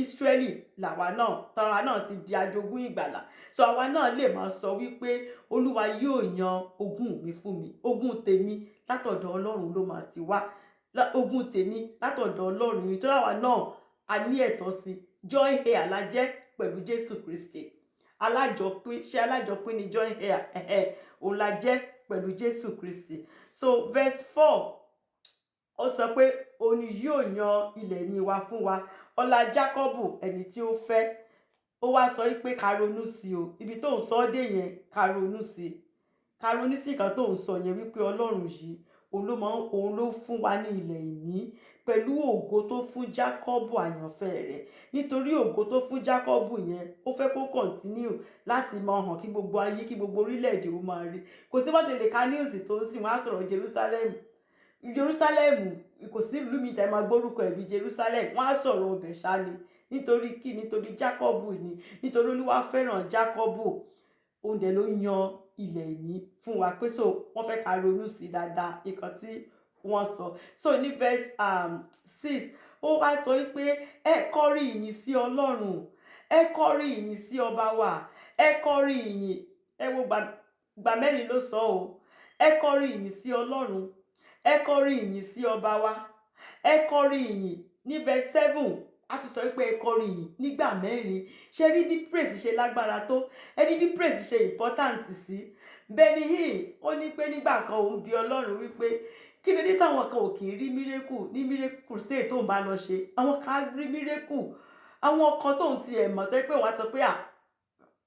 Ísírẹ́lì làwa náà tàwa náà ti di ajogún ìgbàlà so àwa náà lè máa sọ wípé Olúwa yóò yan ogún mi fún mi ogún tèmi látọ̀dọ̀ Ọlọ́run ló máa ti wá ogún tèmi látọ̀dọ̀ Ọlọ́run nítorí àwa náà a ní ẹ̀tọ́ sí joint heir la jẹ́ pẹ̀lú Jésù Kristi alájọpín ni joint heir òun la jẹ́ pẹ̀lú Jésù Kristi so verse 4 ó sọ pé òun yóò yan ilẹ̀ ìní wa fún wa ọlá Jákọ́bù ẹni tí ó fẹ́ ó wá sọ pé ká ronú sí o ibi tó ń sọ dé yẹn ká ronú sí nǹkan tó ń sọ yẹn wípé Ọlọ́run yìí òun ló fún wa ní ilẹ̀ ìní pẹ̀lú ògo tó fún Jákọ́bù àyànfẹ́ rẹ̀ nítorí ògo tó fún Jákọ́bù yẹn ó fẹ́ kó kọ̀ntínú láti máa hàn kí gbogbo ayé kí gbogbo orílẹ̀-èdè ó máa rí kò sí bó ṣe lè ka news tó ń sìn wọ́n á sọ̀rọ̀ Jerusalem kò sí ìlú mi tẹ́ máa gbórúkọ ẹ̀bí Jerusalem wọ́n á sọ̀rọ̀ ọbẹ̀ ṣáni nítorí kí nítorí Jákọ́bù ni nítorí Olúwa fẹ́ràn Jákọ́bù òun dẹ̀ ló yan ilẹ̀ ìní fún wa pé so wọ́n fẹ́ ká ronú sí dáadáa nǹkan tí wọ́n sọ so ní verse 6 ó wá sọ pé ẹ kọrí ìyìn sí Ọlọ́run ẹ kọrí ìyìn sí ọba wa ẹ kọrí ìyìn ẹ wo gbà mẹ́rin ló sọ o ẹ kọrí ìyìn sí Ọlọ́run ẹ kọrí ìyìn sí ọba wa ẹ kọrí ìyìn ní verse 7 a ti sọ pé ẹ kọrí ìyìn nígbà mẹ́rin ṣe rí bí praise ṣe lágbára tó ẹ rí bí praise ṣe important sí Benny Hinn ó ní pé nígbà kan òun bi Ọlọ́run wípé kí ló dé táwọn kan ò kì í rí miracle ní miracle state tó ń bá lọ ṣe àwọn kan rí miracle àwọn kan tóun ti ẹ̀ mọ̀ tó pé wọ́n á sọ pé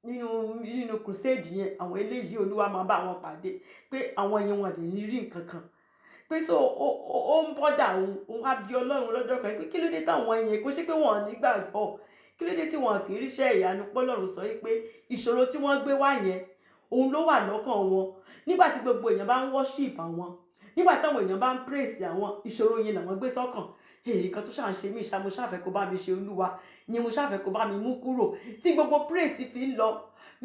nínú crusade yẹn àwọn eléyìí Olúwa máa bá wọn pàdé pé àwọn yẹn wọn lè ní rí nǹkan kan pé so ó ń bọ́dà òun á bi Ọlọ́run lọ́jọ́ kan pé kí ló dé táwọn yẹn kó ṣe pé wọ́n nígbàgbọ́ kí ló dé tí wọn kì í ríṣẹ́ ìyanu pọ́lọ́run sọ pé ìṣòro tí wọ́n gbé wá yẹn òun ló wà lọ́kàn wọn nígbà tí gbogbo èèyàn bá ń worship àwọn nígbà táwọn èèyàn bá ń praise àwọn ìṣòro yẹn làwọn gbé sọ́kàn nǹkan tó ṣàn ṣe mí mo ṣàfẹ́ kó bá mi ṣe Olúwa ni mo ṣàfẹ́ kó bá mi mú kúrò tí gbogbo praise fi ń lọ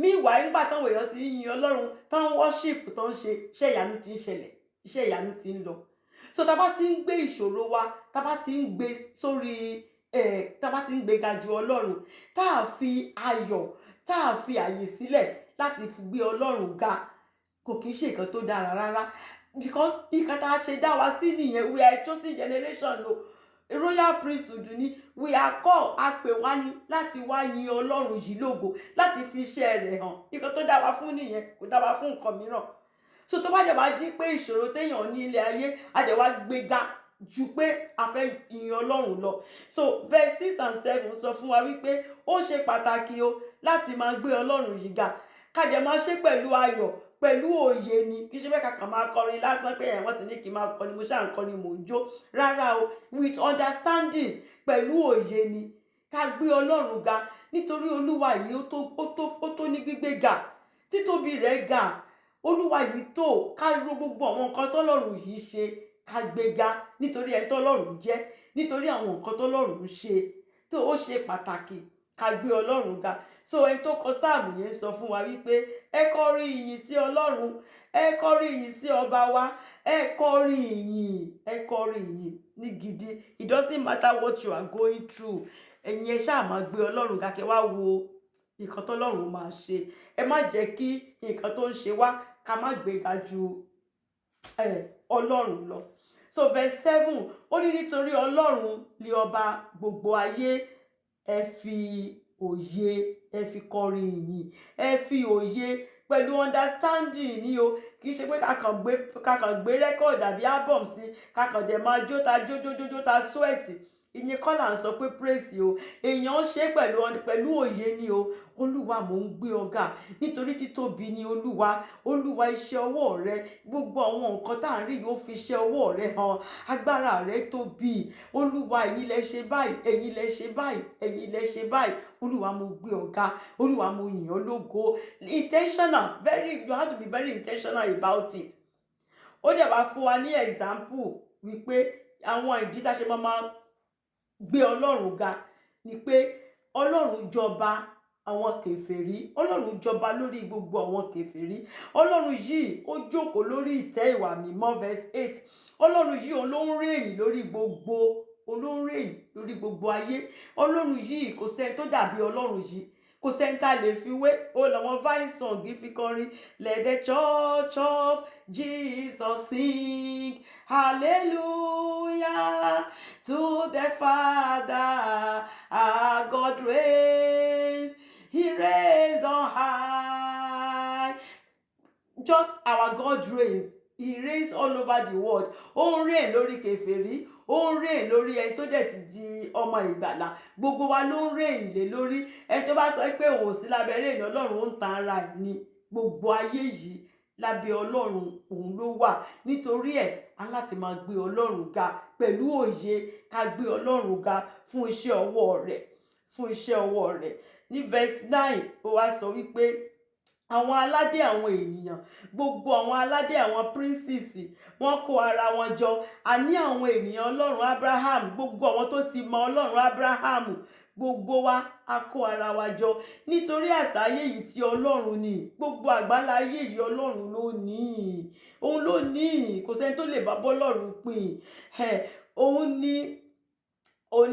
meanwhile nígbà táwọn èèyàn ti ń yin Ọlọ́run táwọn worship tó ń ṣe iṣẹ́ ìyanu ti ń ṣẹlẹ̀ iṣẹ́ ìyanu ti ń lọ so tá bá ti ń gbé ìṣòro wa tá bá ti ń gbé sórí tá bá ti ń gbé ga ju Ọlọ́run tá a fi ayọ̀ tá a fi àyè sílẹ̀ láti fi gbé Ọlọ́run ga kò kí ń ṣe nǹkan tó dára rárá because nǹkan tá a ṣe dá wa sí nìyẹn we are a chosen generation o royal priesthood ni we are called a pè wá ní láti wá yin Ọlọ́run yìí lógo láti fi iṣẹ́ rẹ̀ hàn nǹkan tó dá wa fún nìyẹn kò dá wa fún nǹkan mìíràn so tó bá dẹ̀ wá jí pé ìṣòro téèyàn ní ilé ayé a dẹ̀ wá gbéga ju pé a fẹ́ yin Ọlọ́run lọ so verse 6 and 7 sọ fún wa wípé ó ṣe pàtàkì o láti máa gbé Ọlọ́run yìí ga ká dẹ̀ máa ṣe pẹ̀lú ayọ̀ pẹ̀lú òye ni kì í ṣe bẹ́ẹ̀ kàkà máa kọrin lásán pé wọ́n ti ní kí n máa kọrin mo ṣáà ń kọrin mò ń jó rárá o with understanding pẹ̀lú òye ni ká gbé Ọlọ́run ga nítorí Olúwa yìí ó tó ní gbígbé ga títóbi rẹ̀ ga Olúwa yìí tó ká ro gbogbo àwọn nǹkan tọ́lọ́run yìí ṣe ká gbéga nítorí ẹni tọ́lọ́run jẹ́ nítorí àwọn nǹkan tọ́lọ́run ṣe tó ó ṣe pàtàkì ká gbé Ọlọ́run ga so ẹni tó kọ sáàmù yẹn sọ fún wa wípé ẹ kọrí ìyìn sí Ọlọ́run ẹ kọrí ìyìn sí ọba wa ẹ kọrí ìyìn ní gidi it doesn't matter what you are going through ẹ̀yin ẹ ṣáà máa gbé Ọlọ́run ga kẹ́ wá wo nǹkan tọ́lọ́run máa ṣe ẹ má jẹ́ kí nǹkan tó ń ṣe wá ká má gbéga ju Ọlọ́run lọ so verse 7 ó ní nítorí Ọlọ́run ni ọba gbogbo ayé ẹ fi òye ẹ fi kọrin ìyìn ẹ fi òye pẹ̀lú understanding ni o kì í ṣe pé kakàn gbé record àbí album sí kakàn dẹ̀ máa jó ta jójójójó ta sweat ìyẹn kọ́ là ń sọ pé praise o, èèyàn ṣe pẹ̀lú òye ni o. Olúwa mò ń gbé ọ̀gá nítorí títóbi ni Olúwa. Olúwa iṣẹ́ ọwọ́ rẹ, gbogbo àwọn nǹkan tá à ń rí yóò fi iṣẹ́ ọwọ́ rẹ hàn. Agbára rẹ tóbi. Olúwa ẹ̀yin lẹ ṣe báyìí, ẹ̀yin lẹ ṣe báyìí, ẹ̀yin lẹ ṣe báyìí. Olúwa mo gbé ọ̀gá, Olúwa mo yìn ọ́ lógo. Intentional, you have to be very intentional about it. Ó dẹ̀ wá fún wa ní example wípé àwọn ìdí tá a ṣe máa gbé Ọlọ́run ga ni pé Ọlọ́run jọba àwọn kèfèrí, Ọlọ́run jọba lórí gbogbo àwọn kèfèrí. Ọlọ́run yìí ó jókòó lórí ìtẹ́ ìwà mímọ́ verse 8. Ọlọ́run yìí òun ló ń reign lórí gbogbo ayé. Ọlọ́run yìí kò sẹ́ni tó dàbí Ọlọ́run yìí, kò sẹ́ni tá lè fi wé. Ó làwọn Vine song fi kọrin, let the church of Jesus sing hallelujah to the Father, our God reigns, he reigns on high. Just our God reigns, he reigns all over the world. Ó ń reign lórí kèfèrí, ó ń reign lórí ẹni tó dẹ̀ ti di ọmọ ìgbàlà. Gbogbo wa ló ń reign lé lórí. Ẹni tó bá sọ pé òun ò sí lábẹ́ reign Ọlọ́run, ó ń tan ara ẹ̀ ni. Gbogbo ayé yìí lábẹ́ Ọlọ́run òun ló wà. Nítorí ẹ̀ a láti máa gbé Ọlọ́run ga pẹ̀lú òye, ká gbé Ọlọ́run ga fún iṣẹ́ ọwọ́ rẹ̀, ní verse 9 ó wá sọ wípé àwọn aládé àwọn ènìyàn, gbogbo àwọn aládé àwọn princes, wọ́n kó ara wọn jọ. Àní àwọn ènìyàn Ọlọ́run Abraham, gbogbo àwọn tó ti mọ Ọlọ́run Abraham, gbogbo wa a kó ara wa jọ nítorí àsáyé yìí tí Ọlọ́run ni. Gbogbo àgbálá ayé yìí Ọlọ́run ló ní, òun ló ní, kò sẹ́ni tó lè bá bọ́lọ́run pín. Òun ni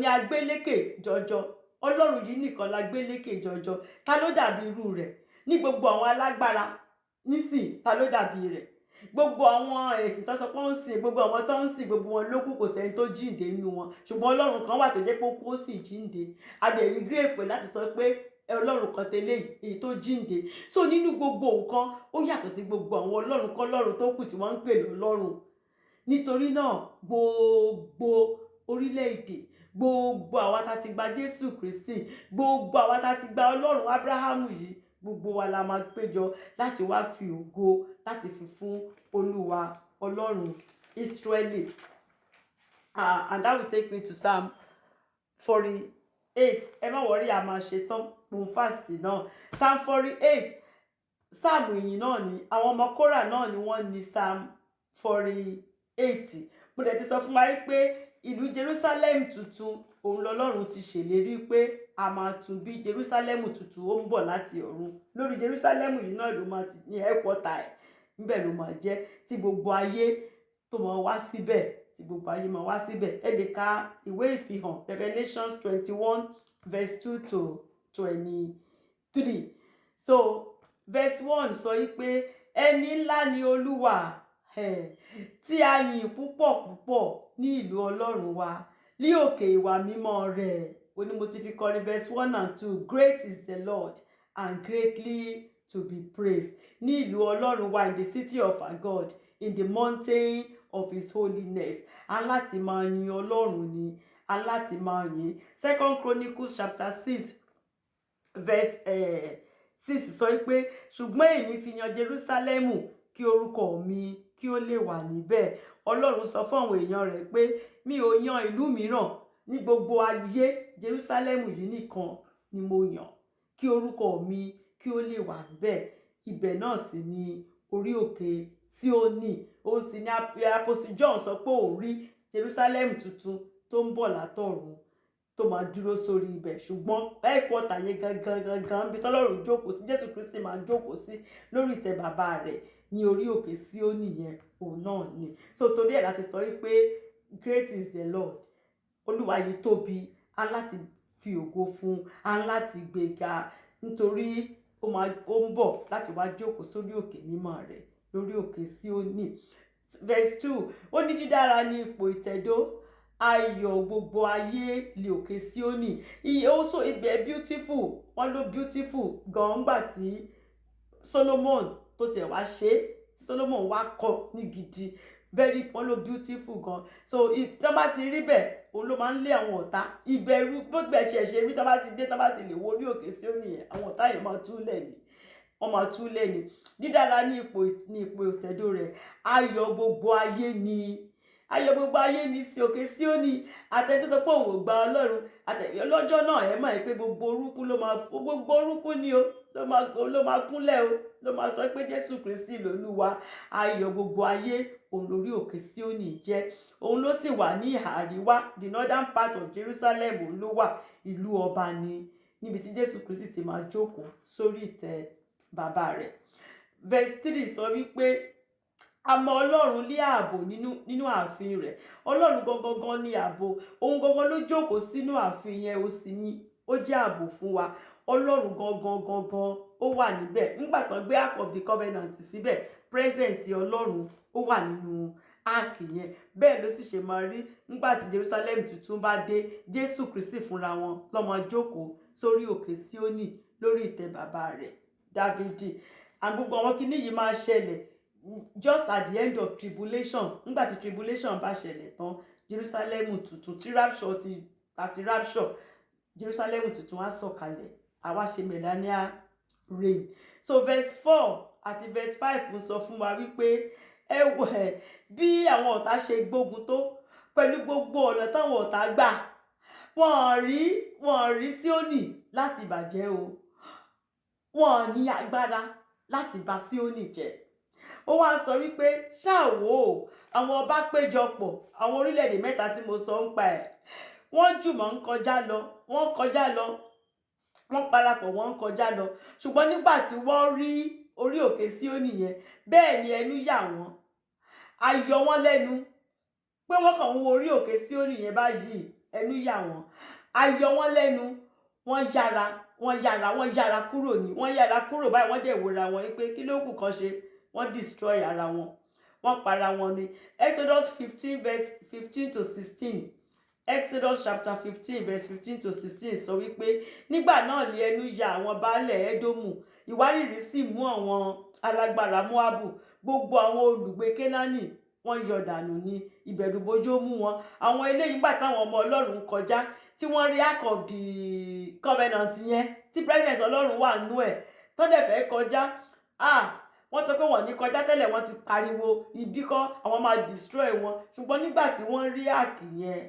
agbélékè jọjọ. Ọlọ́run yìí nìkan la gbélékè jọjọ. Ta ló dàbí irú rẹ̀? Ní gbogbo àwọn alágbára nísìn, ta ló dàbí rẹ̀? Gbogbo àwọn ẹ̀sìn tó sọ pé ó ń sìn, gbogbo àwọn tó ń sìn, gbogbo wọn ló kú, kò sẹ́ni tó jíǹde nínú wọn. Ṣùgbọ́n Ọlọ́run kan wà tó jẹ́ pé ó kú ó sì jíǹde. A dẹ̀ rí grateful láti sọ pé Ọlọ́run kan tẹ́lẹ̀ èyí tó jíǹde. So nínú gbogbo nǹkan ó yàtọ̀ sí gbogbo àwọn Ọlọ́run kọ́lọ́run tó kù tí wọ́n ń pè lọ́lọ́run. Nítorí náà gbogbo orílẹ̀-èdè, gbogbo àwa tá ti gba Jésù Kristi, gbogbo àwa tá ti gba Ọlọ́run Abrahamu yìí, gbogbo wa la máa péjọ láti wá fi ògo láti fi fún Olúwa Ọlọ́run Ísírẹ́lì. And that will take me to Psalm 48. Ẹ má wọrí, a máa ṣe tán fast náà. Psalm 48, Psalm ìyìn náà ni. Àwọn ọmọ Kórà náà ni wọ́n ní Psalm 48. Mo dẹ̀ ti sọ fún wa pé ìlú Jerusalem tuntun òun lọ́lọ́run ti ṣèlérí pé a máa tún bí. Jerusalem tuntun ó ń bọ̀ láti ọ̀run. Lórí Jerusalem yìí náà ló máa ti ní headquarter ẹ̀, níbẹ̀ ló máa jẹ́ tí gbogbo ayé tó máa wá síbẹ̀, tí gbogbo ayé máa wá síbẹ̀. Ẹ lè ka ìwé ìfihàn Revelations 21 verse 2 to 23. So verse 1 sọ pé ẹni ńlá ni Olúwa, tí a yìn púpọ̀ púpọ̀ ní ìlú Ọlọ́run wa, ní òkè ìwà mímọ́ rẹ̀. Ó ní mo ti fi kọrin verse 1 and 2. Great is the Lord and greatly to be praised. Ní ìlú Ọlọ́run wa, in the city of our God, in the mountain of his holiness. A láti máa yin Ọlọ́run ni, a láti máa yin. 2 Chronicles chapter 6 verse 6 sọ pé ṣùgbọ́n èmi ti yan Jerusalemu kí orúkọ mi kí ó lè wà níbẹ̀. Ọlọ́run sọ fún àwọn èèyàn rẹ̀ pé mi ò yan ìlú mìíràn ní gbogbo ayé, Jerusalem yìí nìkan ni mo yàn kí orúkọ mi kí ó lè wà níbẹ̀. Ibẹ̀ náà sì ni orí òkè Síónì. Ó sì ní Apostle John sọ pé òun rí Jerusalem tuntun tó ń bọ̀ látọ̀run tó máa dúró sórí ibẹ̀. Ṣùgbọ́n headquarter yẹn gangan bí tọ́lọ́run jókòó sí, Jésù Kristi máa jókòó sí lórí ìtẹ́ bàbá rẹ̀ ní orí òkè Síónì yẹn, òun náà ni. So torí ẹ̀ láti sọ wípé great is the Lord. Olúwa yìí tóbi, a láti fi ògo fún, a láti gbéga nítorí ó ń bọ̀ láti wá jókòó sórí òkè mímọ́ rẹ̀ lórí òkè Síónì. Verse 2, ó ní dídára ní ipò ìtẹ̀dó, ayọ̀ gbogbo ayé lé òkè Síónì. Also ibẹ̀ beautiful, wọ́n ló beautiful gan gbà tí Solomon tó tiẹ̀ wá ṣe, Solomon wá kọ́ ní gidi. very beautiful gan. So tó bá ti rí bẹ́ẹ̀ òun ló máa ń lé àwọn ọ̀tá. Ìbẹ̀rù gbogbo ẹ̀ṣẹ̀ ṣe rí tó bá ti dé, tó bá ti lè wo orí òkè Síónì yẹn, àwọn ọ̀tá yẹn máa túlẹ̀ ni, wọ́n máa túlẹ̀ ni. Dídára ní ipò ìtẹ̀dó rẹ̀, ayọ̀ gbogbo ayé ni, ayọ̀ gbogbo ayé ni sí òkè Síónì. Àtẹ̀tí sọ pé òun ò gba Ọlọ́run, àtẹ̀yẹ lọ́jọ́ náà ẹ mọ̀ pé gbogbo orúkún ló máa, gbogbo orúkún ni o ló máa kúnlẹ̀ o, ló máa sọ pé Jésù Kristi lolúwa. Ayọ̀ gbogbo ayé òun lórí òkè Síónì jẹ́. Òun ló sì wà ní ìhà àríwá, the northern part of Jerusalem òun ló wà. Ìlú ọba ni, níbi tí Jésù Kristi ti máa jókòó sórí ìtẹ́ bàbá rẹ̀. Verse 3 sọ wípé a mọ Ọlọ́run ní ààbò nínú ààfin rẹ̀. Ọlọ́run gangan ní ààbò, òun gangan ló jókòó sínú ààfin yẹn, ó sì ní ó jẹ́ ààbò fún wa. Ọlọ́run gangan ó wà níbẹ̀. Nígbà tán gbé Ark of the Covenant síbẹ̀, presence Ọlọ́run ó wà nínú ark yẹn. Bẹ́ẹ̀ ló sì ṣe máa rí nígbà tí Jerusalem tuntun bá dé. Jésù Kristi fúnra wọn ló máa jókòó sórí òkè Síónì lórí ìtẹ́ bàbá rẹ̀ Dávidi. Gbogbo àwọn kinní yìí máa ṣẹlẹ̀ just at the end of tribulation. Nígbà tí tribulation bá ṣẹlẹ̀ tán, Jerusalem tuntun tí rapture àti rapture, Jerusalem tuntun á sọ̀kalẹ̀, àwa ṣe millennial reign. So verse 4 àti verse 5 ń sọ fún wa wípé bí àwọn ọ̀tá ṣe gbógun tó, pẹ̀lú gbogbo ọ̀nà táwọn ọ̀tá gbà, wọ́n rí Síónì láti bàjẹ́ o. Wọ́n ní agbára láti bà Síónì jẹ́. Ó wá sọ wípé ṣáàwó àwọn ọba péjọpọ̀, àwọn orílẹ̀-èdè mẹ́ta tí mo sọ ń pa ẹ̀, wọ́n jùmọ̀ ń kọjá lọ, wọ́n parapọ̀ wọ́n ń kọjá lọ. Ṣùgbọ́n nígbà tí wọ́n rí orí òkè Síónì yẹn, bẹ́ẹ̀ ni ẹnu yà wọ́n. A yọ wọ́n lẹ́nu pé wọ́n kàn ń wo orí òkè Síónì yẹn báyìí, ẹnu yà wọ́n. A yọ wọ́n lẹ́nu, wọ́n yára kúrò báyìí, wọ́n dẹ̀ wòra wọn pé kí ló kù kan ṣe. Wọ́n destroy ara wọn, wọ́n para wọn ni. Exodus 15 verse 15 to 16. Exodus chapter 15 verse 15 to 16 sọ wípé nígbà náà ni ẹnu ya àwọn baálẹ̀ Édómù, ìwárìrì sì mú àwọn alágbára Móábù, gbogbo àwọn olùgbé Kénáánì wọ́n yọ dànù ní, ìbẹ̀rùbojo mú wọn. Àwọn eléyìí gbà táwọn ọmọ Ọlọ́run kọjá, tí wọ́n rí Ark of the Covenant yẹn, tí presence Ọlọ́run wà nínú ẹ̀, tó dẹ̀ fẹ́ kọjá, wọ́n sọ pé wọ́n ní kọjá tẹ́lẹ̀, wọ́n ti pariwo ibi kọ́ àwọn máa destroy wọn. Ṣùgbọ́n nígbà tí wọ́n rí ark yẹn,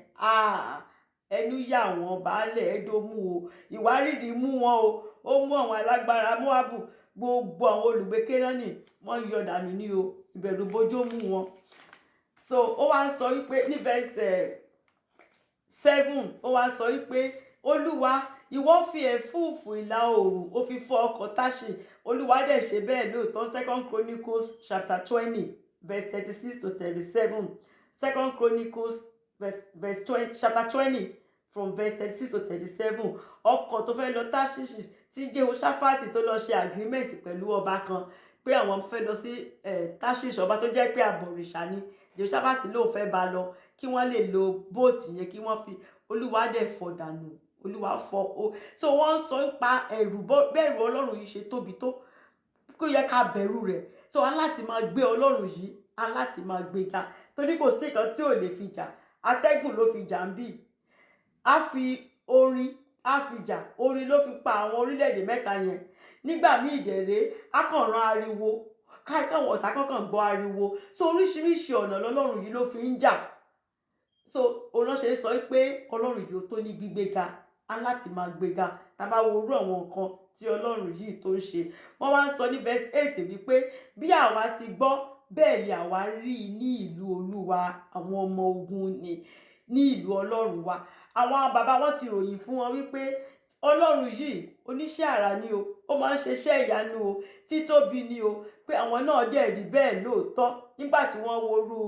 ẹnu yà wọ́n baálẹ̀ Édómù o, ìwárìrì mú wọn o. Ó mú àwọn alágbára Móábù, gbogbo àwọn olùgbé Kénáánì wọ́n yọ dànù ní o, ìbẹ̀rùbojo mú wọn. So ó wá sọ wípé ní verse 7, ó wá sọ wípé Olúwa ìwọ fi ẹ̀fúùfù ìlà oòrùn ó fi fọ́ ọkọ̀ Táṣì. Olúwa dẹ̀ ṣe bẹ́ẹ̀ lóòótọ́. 2 Chronicles chapter 20 verse 36 to 37. 2 Chronicles verse 20, chapter 20 from verse 36 to 37. Ọkọ̀ tó fẹ́ lọ Táṣì tí Jehoṣáfátì tó lọ ṣe agreement pẹ̀lú ọba kan pé àwọn fẹ́ lọ sí Táṣì, ọba tó jẹ́ pé àbọ̀rìṣà ni. Jehoṣáfátì ló fẹ́ bá lọ kí wọ́n lè lo bóòtù yẹn kí wọ́n fi. Olúwa dẹ̀ fọ́ dànù, Olúwa fọ́ o. So wọ́n sọ nípa bẹ̀rù Ọlọ́run yìí ṣe tóbi tó, kó yẹ ká bẹ̀rù rẹ̀. So a láti máa gbé Ọlọ́run yìí, a láti máa gbé ga, torí kò sí nǹkan tí ò lè fi jà. Atẹ́gùn ló fi jà ń bì, a fi orin jà, orin ló fi pa àwọn orílẹ̀-èdè mẹ́ta yẹn. Nígbà míì dẹ̀rẹ́ a kàn rán ariwo, káwọn ọ̀tá kankan gbọ́ ariwo. So oríṣiríṣi ọ̀nà lọ́lọ́run yìí ló fi ń jà. So olóṣèlú sọ pé Ọlọ́run yìí ó tó ní gbígbéga, a láti máa gbéga. Tá bá wo orú àwọn nǹkan tí Ọlọ́run yìí tó ń ṣe. Wọ́n wá ń sọ ní verse 8 wípé bí àwa ti gbọ́, bẹ́ẹ̀ ni àwa rí ní ìlú Olúwa àwọn ọmọ ogun ní ìlú Ọlọ́run wa. Àwọn bàbá wọn ti ròyìn fún wọn wípé Ọlọ́run yìí oníṣẹ́ àrà ni o, ó máa ń ṣeṣẹ́ ìyanu o, títóbi ni o, pé àwọn náà dẹ̀ rí bẹ́ẹ̀ lóòótọ́ nígbà tí wọ́n worú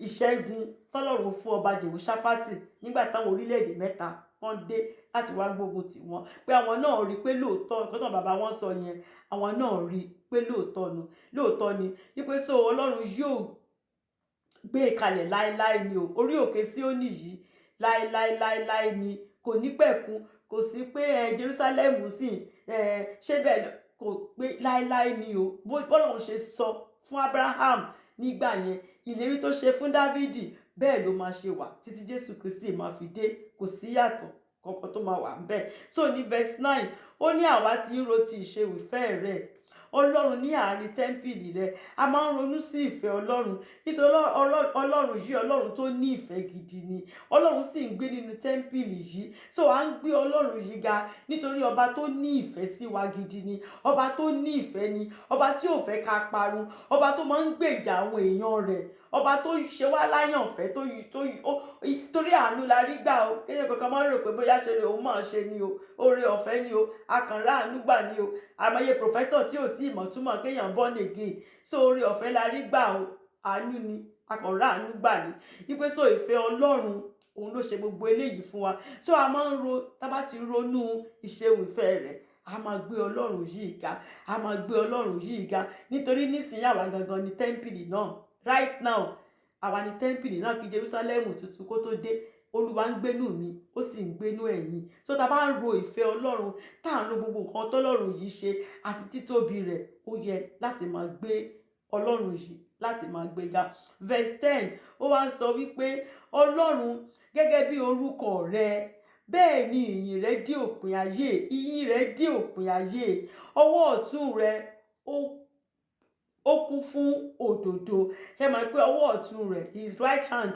ìṣẹ́gun tọ́lọ́run fún ọba Jehoṣáfátì nígbà táwọn orílẹ̀-èdè mẹ́ta wọ́n dé láti wá gbógun tì wọ́n, pé àwọn náà rí pé lóòótọ́ nǹkan tó bàbá wọn sọ yẹn, àwọn náà rí pé lóòótọ́ ni wípé so Ọlọ́run yóò gbé kalẹ̀ láéláé ni o. Orí òkè Síónì yìí láéláé ni, kò ní pẹ̀kun. Kò sí pé Jerusalem sì ṣé bẹ́ẹ̀, kò pé láéláé ni o. Bọ́lọ́run ṣe sọ fún Abraham nígbà yẹn, ìlérí tó ṣe fún Dávìdì bẹ́ẹ̀ ló máa ṣe wà títí Jésù Kristi máa fi dé, kò sí yàtọ̀ kankan tó máa wà ńbẹ̀. So ní verse 9 ó ní àwa tí ń ro ti ìṣe-ìfẹ́ rẹ̀ Ọlọ́run ní àárín tẹ́ḿpìlì rẹ̀. A máa ń ronú sí ìfẹ́ Ọlọ́run nítorí Ọlọ́run yìí Ọlọ́run tó ní ìfẹ́ gidi ni. Ọlọ́run sì ń gbé nínú tẹ́ḿpìlì yìí. So à ń gbé Ọlọ́run yìí ga nítorí ọba tó ní ìfẹ́ sí wa gidi ni, ọba tó ní ìfẹ́ ni, ọba tí ò fẹ́ ká parun, ọba tó máa ń gbèjà àwọn èèyàn rẹ̀, ọba tó ṣe wá láyànfẹ́ torí àánú la rí gbà o. Kéèyàn kankan máa ń rò pé bóyá ṣe òun máa ṣe ni o, oore ọ̀fẹ́ ni o, akànrá àánú gbà ni o. Àmọye pòfẹ́sọ̀ tí ò tí ì mọ̀ túmọ̀ kéèyàn born again. So oore ọ̀fẹ́ la rí gbà o, àánú ni, akànrá àánú gbà ni. Wípé so ìfẹ́ Ọlọ́run òun ló ṣe gbogbo eléyìí fún wa. So a máa ń tá bá ti ronú ìṣe-ìfẹ́ rẹ̀, a máa gbé Ọlọ́run yìí ga, a máa gbé Ọlọ́run yìí ga nítorí nísìnyí àwa gangan ní tẹ́ḿpìlì náà. Right now àwa ní tẹ́ḿpìlì náà kí Jerusalem tuntun kó tó dé. Olúwa ń gbénú mi, ó sì ń gbénú ẹ̀yin. So tá bá ń ro ìfẹ́ Ọlọ́run, tá à ń ro gbogbo nǹkan tọ́lọ́run yìí ṣe àti títóbi rẹ̀, ó yẹ láti máa gbé Ọlọ́run yìí, láti máa gbé ga. Verse 10 ó wá ń sọ wípé Ọlọ́run gẹ́gẹ́ bí orúkọ rẹ̀, bẹ́ẹ̀ ni ìyìn rẹ̀ dé òpin ayé, ìyìn rẹ̀ dé òpin ayé. Ọwọ́ ọ̀tún rẹ̀ ó kún fún òdodo. Ẹ mọ̀ pé ọwọ́ ọ̀tún rẹ̀, his right hand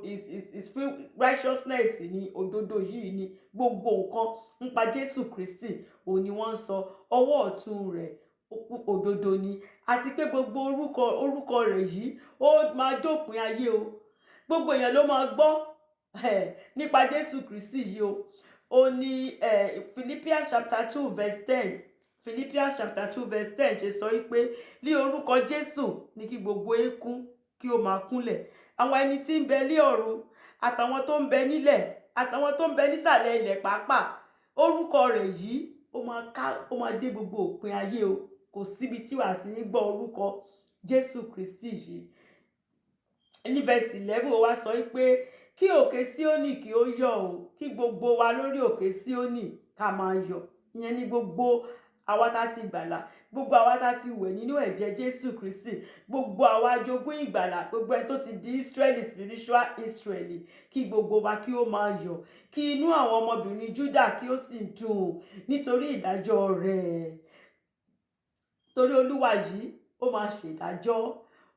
is righteousness ni, òdodo yìí ni. Gbogbo nǹkan nípa Jésù Kristi òun ni wọ́n ń sọ. Ọwọ́ ọ̀tún rẹ̀ òdodo ni, àti pé gbogbo orúkọ rẹ̀ yìí ó máa dópin ayé o. Gbogbo èèyàn ló máa gbọ́ nípa Jésù Kristi yìí o. Ó ní Philippians chapter 2 verse 10. Philippians chapter 2 verse 10 ṣe sọ wípé ní orúkọ Jésù ní kí gbogbo eékún kí ó máa kúnlẹ̀. Àwọn ẹni tí ń bẹ ní ọ̀run àtàwọn tó ń bẹ nílẹ̀ àtàwọn tó ń bẹ nísàlẹ̀ ilẹ̀ pàápàá, orúkọ rẹ̀ yìí ó máa dé gbogbo òpin ayé o. Kò síbi tí wàá ti ní gbọ́ orúkọ Jésù Kristi yìí. Ní verse 11 ó wá sọ wípé kí òkè Síónì kí ó yọ̀ o, kí gbogbo wa lórí òkè Síónì ká máa yọ̀. Ìyẹn ní gbogbo àwa tá ti gbàlà, gbogbo àwa tá ti wẹ̀ nínú ẹ̀jẹ̀ Jésù Kristi, gbogbo àwa jogún ìgbàlà, gbogbo ẹni tó ti di Israeli, spiritual Israeli, kí gbogbo wa kí ó máa yọ̀, kí inú àwọn ọmọbìnrin Júdà kí ó sì dùn nítorí ìdájọ́ rẹ̀. Torí Olúwa yìí ó máa ṣèdájọ́,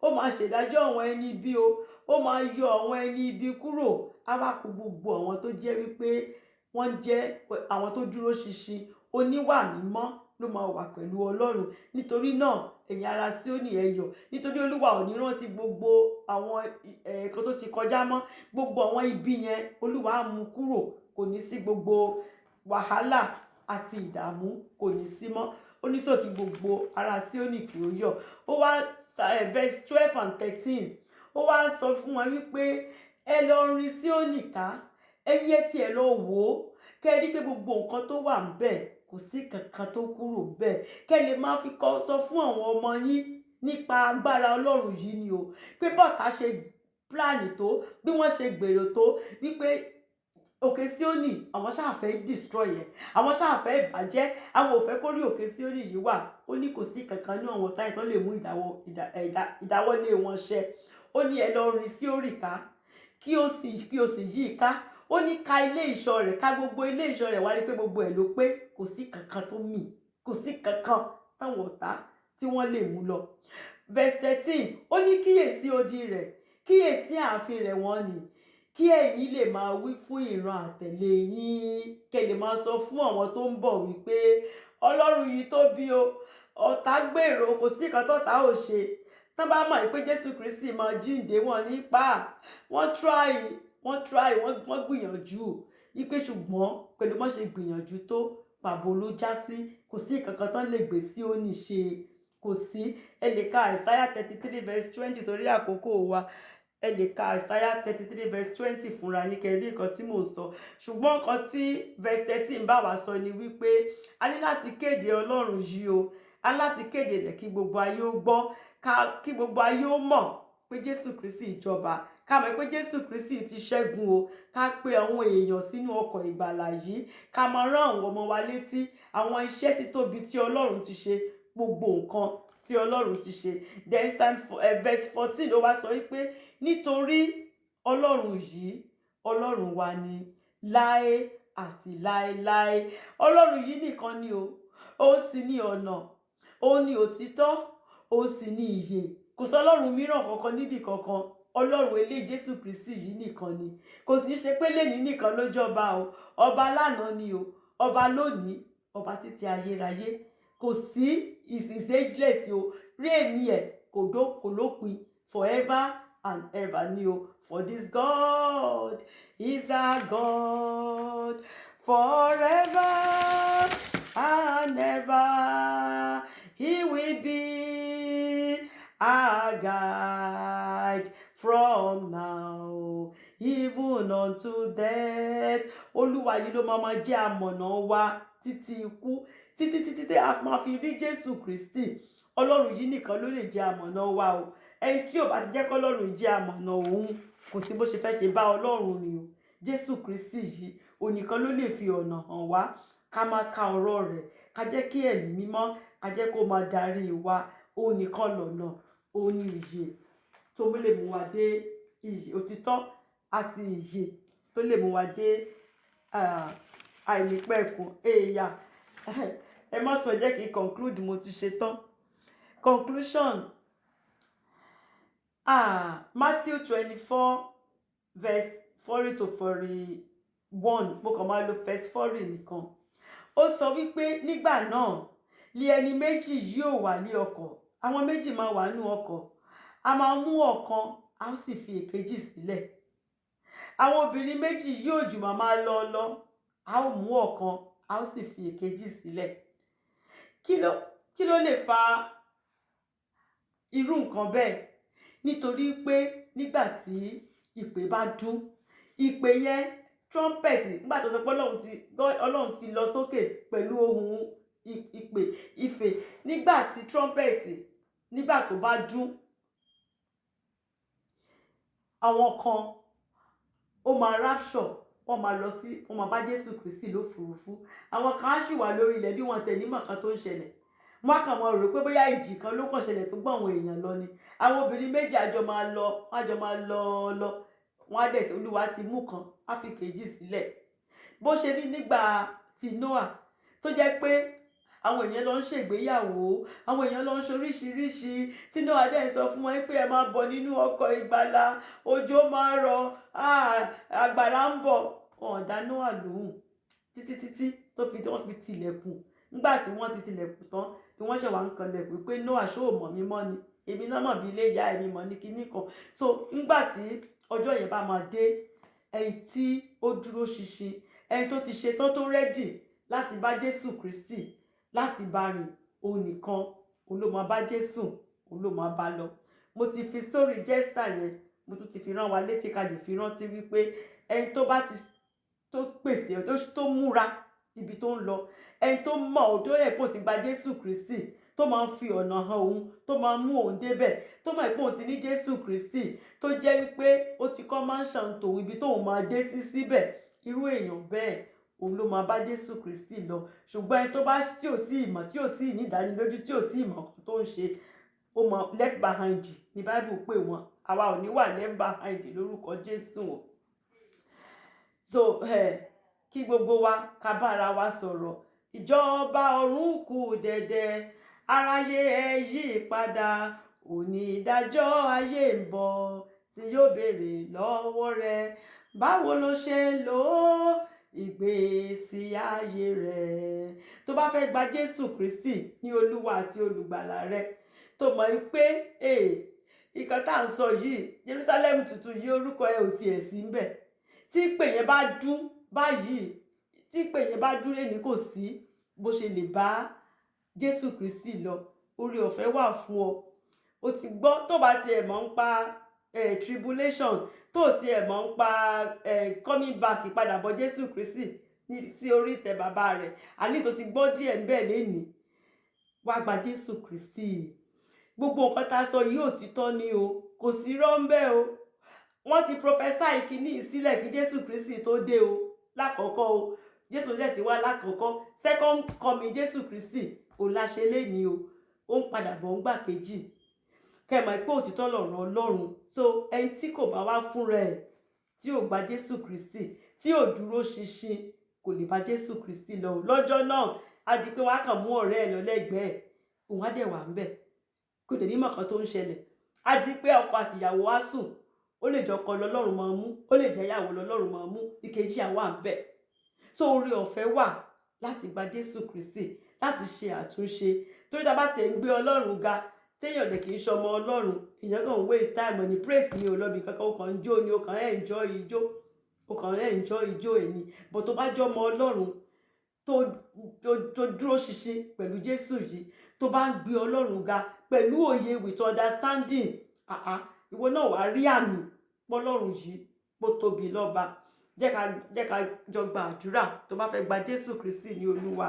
ó máa ṣèdájọ́ àwọn ẹni ibi o, ó máa yọ àwọn ẹni ibi kúrò. Á wá kù gbogbo àwọn tó jẹ́ wípé wọ́n jẹ́ àwọn tó dúró ṣinṣin, oníwà mímọ́ ló máa wà pẹ̀lú Ọlọ́run. Nítorí náà ẹ̀yin ará Síónì ẹ yọ̀, nítorí Olúwa ò ní rántí gbogbo àwọn ẹ̀ẹ̀kan tó ti kọjá mọ́. Gbogbo àwọn ibi yẹn Olúwa á mú kúrò, kò ní sí gbogbo wàhálà àti ìdààmú, kò ní sí mọ́. Ó ní sókè gbogbo ará Síónì kí ó yọ̀. Ó wá verse 12 and 13 ó wá sọ fún wọn wípé ẹ lọ rìn Síónì ká, ẹyẹ tí ẹ lọ wò ó, kẹ́ rí pé gbogbo nǹkan tó wà ńbẹ̀ kò sí kankan tó kúrò bẹ́ẹ̀. Kẹ́ lè máa fi sọ fún àwọn ọmọ yín nípa agbára Ọlọ́run yìí ni o, pé bọ́tà ṣe pláànì tó, bí wọ́n ṣe gbèrò tó, wípé òkè Síónì àwọn ṣáà fẹ́ destroy ẹ̀, àwọn ṣáà fẹ́ bàjẹ́, àwọn ò fẹ́ kó rí òkè Síónì yìí wà. Ó ní kò sí kankan ní àwọn táyì tó lè mú ìdáwọ́lé wọn ṣẹ. Ó ní ẹ lọ rìn Síónì ká, kí o sì yí ká. Ó ní ká ilé ìṣọ́ rẹ̀, ká gbogbo ilé ìṣọ́ rẹ̀, wá rí pé gbogbo ẹ̀ ló pé, kò sí kankan tó mì, kò sí kankan táwọn ọ̀tá tí wọ́n lè mú lọ. Verse 13 ó ní kíyèsí odi rẹ̀, kíyèsí ààfin rẹ̀ wọ́n ni, kí ẹ̀yin lè máa wí fún ìran àtẹ̀lé yín, kẹ́ lè máa sọ fún àwọn tó ń bọ̀ wípé Ọlọ́run yìí tóbi o, ọ̀tá gbèrò, kò sí kan tọ́ta ò ṣe. Tán bá mọ̀ pé Jésù Kristi máa jíǹde wọn nípa, wọ́n gbìyànjú wípé ṣùgbọ́n pẹ̀lú bọ́n ṣe gbìyànjú tó, pàbó ló já sí. Kò sí kankan tán lè gbé Síónì ṣe, kò sí. Ẹ lè ka Isaiah 33 verse 20 torí àkókò wa. Ẹ lè ka Isaiah 33 verse 20 fúnra ní kẹrí nǹkan tí mò ń sọ. Ṣùgbọ́n nǹkan tí verse 13 bá wa sọ ni wípé a ní láti kéde Ọlọ́run yìí o, a ní láti kéde rẹ̀ kí gbogbo ayé ó gbọ́, kí gbogbo ayé ó mọ̀ pé Jésù Kristi ìjọba, ká mọ̀ pé Jésù Kristi ti ṣẹ́gun o, ká pe àwọn èèyàn sínú ọkọ̀ ìgbàlà yìí, ká máa rán àwọn ọmọ wa létí àwọn iṣẹ́ títóbi tí Ọlọ́run ti ṣe gbogbo nǹkan tí Ọlọ́run ti ṣe. Then verse 14 ó wá sọ wípé nítorí Ọlọ́run yìí Ọlọ́run wa ni láé àti láéláé. Ọlọ́run yìí nìkan ni o, ó sì ní ọ̀nà, ó ní òtítọ́, ó sì ní ìyè. Kò sí Ọlọ́run mìíràn kankan níbì kankan. Ọlọ́run eléyìí Jésù Kristi yìí nìkan ni. Kò sì ṣe pé lẹ́ni nìkan ló jọba o, ọba lánàá ni o, ọba lónìí, ọba títí ayérayé. Kò sí is ageless o, reign ẹ̀ kò lópin, forever and ever ni o. For this God is our God forever and ever. He will be our guide from now even unto death. Olúwa yìí ló máa jẹ́ amọ̀nà wa títí ikú, títí a máa fi rí Jésù Kristi. Ọlọ́run yìí nìkan ló lè jẹ́ amọ̀nà wa o. Ẹni tí ò bá ti jẹ́ kí Ọlọ́run jẹ́ amọ̀nà òun, kò sí bó ṣe fẹ́ ṣe bá Ọlọ́run rìn o. Jésù Kristi yìí onìkan ló lè fi ọ̀nà hàn wá. Ká máa ka ọ̀rọ̀ rẹ̀, ká jẹ́ kí ẹ̀mí mímọ́, ká jẹ́ kó máa darí wa. Onìkan lọ̀nà, ó ní ìyè tó lè mú wa dé ìyè òtítọ́ àti ìyè tó lè mú wa dé àìnípẹ̀kun. Ẹ má sọ jẹ́ kí n conclude, mo ti ṣe tán. Conclusion. Matthew 24 verse 40 to 41. Mo kàn máa lo verse 40 nìkan. Ó sọ wípé nígbà náà ni ẹni méjì yóò wà ní ọkọ̀. Àwọn méjì máa wà nínú ọkọ̀. A máa mú ọ̀kan, a ó sì fi èkejì sílẹ̀. Àwọn obìnrin méjì yóò jùmọ̀ máa lọ. A ó mú ọ̀kan, a ó sì fi èkejì sílẹ̀. Kí ló lè fa irú nǹkan bẹ́ẹ̀? Nítorí pé nígbà tí ìpè bá dún, ìpè yẹn trumpet, nígbà tó sọ pé Ọlọ́run ti lọ sókè pẹ̀lú ohùn ìpè ìfè, nígbà tí trumpet nígbà tó bá dún, àwọn kan ó máa rapture, wọ́n máa bá Jésù Kristi lófurufú. Àwọn kan á sì wà lórí ilẹ̀ bí wọ́n tẹ̀ nímọ̀ kan tó ń ṣẹlẹ̀. Wọ́n kàn mọ̀ rò pé bóyá ìjì kan ló kàn ṣẹlẹ̀ tó gbọ́ àwọn èèyàn lọ ni. Àwọn obìnrin méjì àjọ máa lọ, wọ́n á dẹ̀ tí Olúwa ti mú kan, á fi kejì sílẹ̀. Bó ṣe rí nígbà tí Noah, tó jẹ́ pé àwọn èèyàn lọ ń ṣègbéyàwó, àwọn èèyàn lọ ń ṣoríṣiríṣi, tí Noah dẹ̀ sọ fún wọn pé ẹ máa bọ̀ nínú ọkọ̀ ìgbàlà, òjò máa rọ̀, àgbàrá ń bọ̀. Wọ́n dá Noah lóhùn títí tó fi wọ́n fi tilẹ̀kùn. Nígbà tí wọ́n ti tilẹ̀kùn tán, tí wọ́n ṣe wá ń kanlẹ̀kùn pé Noah ṣó mọ̀ mí mọ́ ni, èmi náà mọ̀ bí ilé ìyá ẹ̀mí mọ̀ ní kinní kan. So nígbà tí ọjọ́ yẹn bá máa dé, ẹni tí ó dúró ṣinṣin, ẹni tó ti ṣetán tó rẹ́dì láti bá Jésù Kristi láti bá rìn, òun nìkan òun ló máa bá Jésù, òun ló máa bá lọ. Mo ti fi story Jésà yẹn, mo tún ti fi rán wa létí ká lè fi rántí wípé ẹni tó bá ti tó pèsè tó múra ibi tó ń lọ, ẹni tó mọ̀ òdó ẹ̀ pé ó ti gba Jésù Kristi, tó máa ń fi ọ̀nà hàn òun, tó máa ń mú òun débẹ̀, tó mọ̀ pé òun ti ní Jésù Kristi, tó jẹ́ wípé ó ti kọ́ mansion tòun ibi tóun máa dé sí síbẹ̀. Irú èèyàn bẹ́ẹ̀ òun ló máa bá Jésù Kristi lọ. Ṣùgbọ́n ẹni tó bá tí ò tí ì mọ̀, tí ò tí ì ní ìdánilójú, tí ò tí ì mọ̀ nǹkan tó ń ṣe, ó mọ̀ left behind ní Bible pè wọ́n. Àwa ò ní wà left behind lórúkọ Jésù o. So kí gbogbo wa ká bára wa sọ̀rọ̀. Ìjọba ọ̀run kù dẹ̀dẹ̀, aráyé ẹ yí padà, onídàájọ́ ayé ń bọ̀ tí yóò béèrè lọ́wọ́ rẹ. Báwo ló ṣe ń lo ìgbésí ayé rẹ? Tó bá fẹ́ gba Jésù Kristi ní Olúwa àti Olùgbàlà rẹ, tó mọ̀ wípé ìkan tá à ń sọ yìí, Jerusalem tuntun yìí, orúkọ ẹ ò tiẹ̀ sí ń bẹ̀. Tí ìpè yẹn bá dún báyìí, tí ìpè yẹn bá dún lẹ́ni, kò sí bó ṣe lè bá Jésù Kristi lọ. Oore ọ̀fẹ́ wà fún ọ. O ti gbọ́, tó bá tiẹ̀ mọ̀ ń pa tribulation, tó tiẹ̀ mọ̀ ń pa coming back, ìpadàbọ̀ Jésù Kristi sí orí ìtẹ́ bàbá rẹ̀, àní tó ti gbọ́ díẹ̀ ń bẹ̀ lénìí, wá gba Jésù Kristi. Gbogbo nǹkan tá a sọ yìí òtítọ́ ni o, kò sí rọ́ńbẹ́ o. Wọ́n ti prophesy kìíní sílẹ̀ kí Jésù Kristi tó dé o. Lákọ̀ọ́kọ́ o, Jésù lẹ̀ sí wá lákọ̀ọ́kọ́. Second coming Jésù Kristi ò láṣẹ lénìí o. ó ń padà bọ̀ ń gbà kejì. Kẹ́ mọ̀ pé òtítọ́ lọ̀rọ̀ Ọlọ́run. So ẹni tí kò bá wá fúnra ẹ̀, tí ò gba Jésù Kristi, tí ò dúró ṣinṣin, kò lè bá Jésù Kristi lọ. Lọ́jọ́ náà á di pé wọ́n á kàn mú ọ̀rẹ́ ẹ̀ lọ lẹ́gbẹ̀ẹ́, òun á dẹ̀ wà ń bẹ̀, kò dẹ̀ ní mọ̀ kan tó ń ṣẹlẹ̀. Á di pé ọkọ àti ìyàwó á sùn, ó lè jẹ́ ọkọ lọ́lọ́run máa mú, ó lè jẹ́ ìyàwó lọ́lọ́run máa mú, ìkejì àwa ń bẹ̀. So oore ọ̀fẹ́ wà láti gba Jésù Kristi, láti ṣe àtúnṣe. Torí tá bá tiẹ̀ ń gbé Ọlọ́run ga, téèyàn dẹ̀ kì í ṣọmọ Ọlọ́run, èèyàn kàn ń waste time ní praise mi ò lọ́bi kankan, ó kàn ń jó ni, ó kàn ń enjoy ijó, ó kàn ń enjoy ijó ẹ̀ ni. But tó bá jọmọ Ọlọ́run tó dúró ṣinṣin pẹ̀lú Jésù yìí, tó bá ń gbé Ọlọ́run ga pẹ̀lú òye with understanding, ìwọ náà wàá rí àmì pọ́lọ́run yìí pó tóbi lọ́ba. Jẹ́ ká jọ gba àdúrà tó bá fẹ́ gba Jésù Kristi ní Olúwa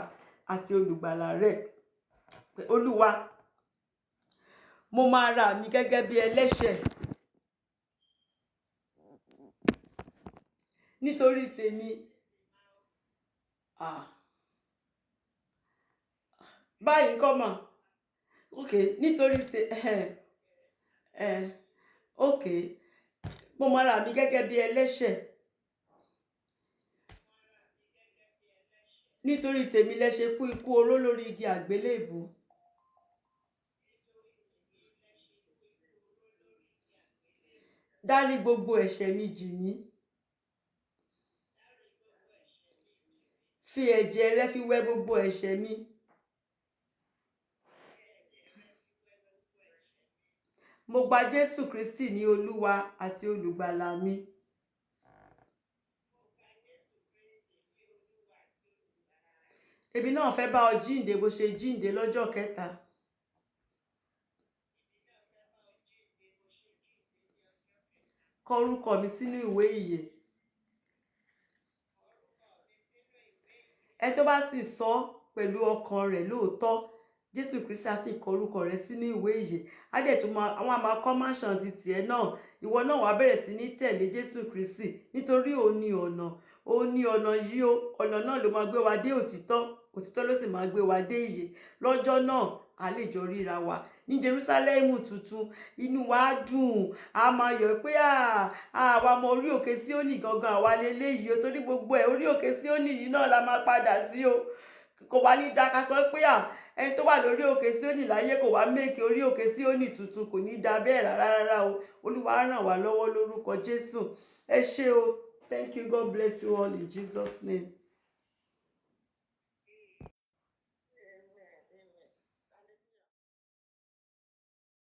àti olùgbàlà rẹ̀. Olúwa, mo máa ra mi gẹ́gẹ́ bí ẹlẹ́ṣẹ̀ nítorí tèmi. Báyìí kọ́ mà, ok, nítorí ok, mo máa ra mi gẹ́gẹ́ bí ẹlẹ́ṣẹ̀ nítorí tèmi lẹ ṣe kú ikú oró lórí igi àgbélébùú. Dárí gbogbo ẹ̀ṣẹ̀ mi jì mí. Fi ẹ̀jẹ̀ rẹ fi wẹ gbogbo ẹ̀ṣẹ̀ mi. Mo gba Jésù Kristi ní Olúwa àti olùgbàlà mi. Èmi náà fẹ́ bá ọ jíǹde bó ṣe jíǹde lọ́jọ́ kẹta. Kọ orúkọ mi sínú ìwé ìyè. Ẹ tó bá sì sọ pẹ̀lú ọkàn rẹ̀ lóòótọ́, Jésù Kristi á sì kọ orúkọ rẹ̀ sínú ìwé ìyè. Á dẹ̀ tún àwọn àmà kọ́máṣán ti tiẹ̀ náà. Ìwọ náà wàá bẹ̀rẹ̀ sí ní tẹ̀lé Jésù Kristi nítorí òun ni ọ̀nà. Òun ni ọ̀nà yìí o. Ọ̀nà náà ló máa gbé wa dé òtítọ́. Òtítọ́ ló sì máa gbé wa dé ìyè. Lọ́jọ́ náà a lè jọ ríra wa ní Jerúsálẹ́mù tuntun. Inú wa á dùn. A máa yọ̀ pé àwa mọ orí òkè Síónì gangan, àwa leléyìí o. Torí gbogbo ẹ̀ orí òkè Síónì yìí náà la máa padà sí o. Kò wá ní dá ká sọ pé ẹni tó wà lórí òkè Síónì láyé kò wá méèkì orí òkè Síónì tuntun, kò ní dá bẹ́ẹ̀ rárá o. Olúwa ràn wá lọ́wọ́ lórúkọ Jésù. Ẹ ṣé o. Thank you. God bless you all in Jesus' name.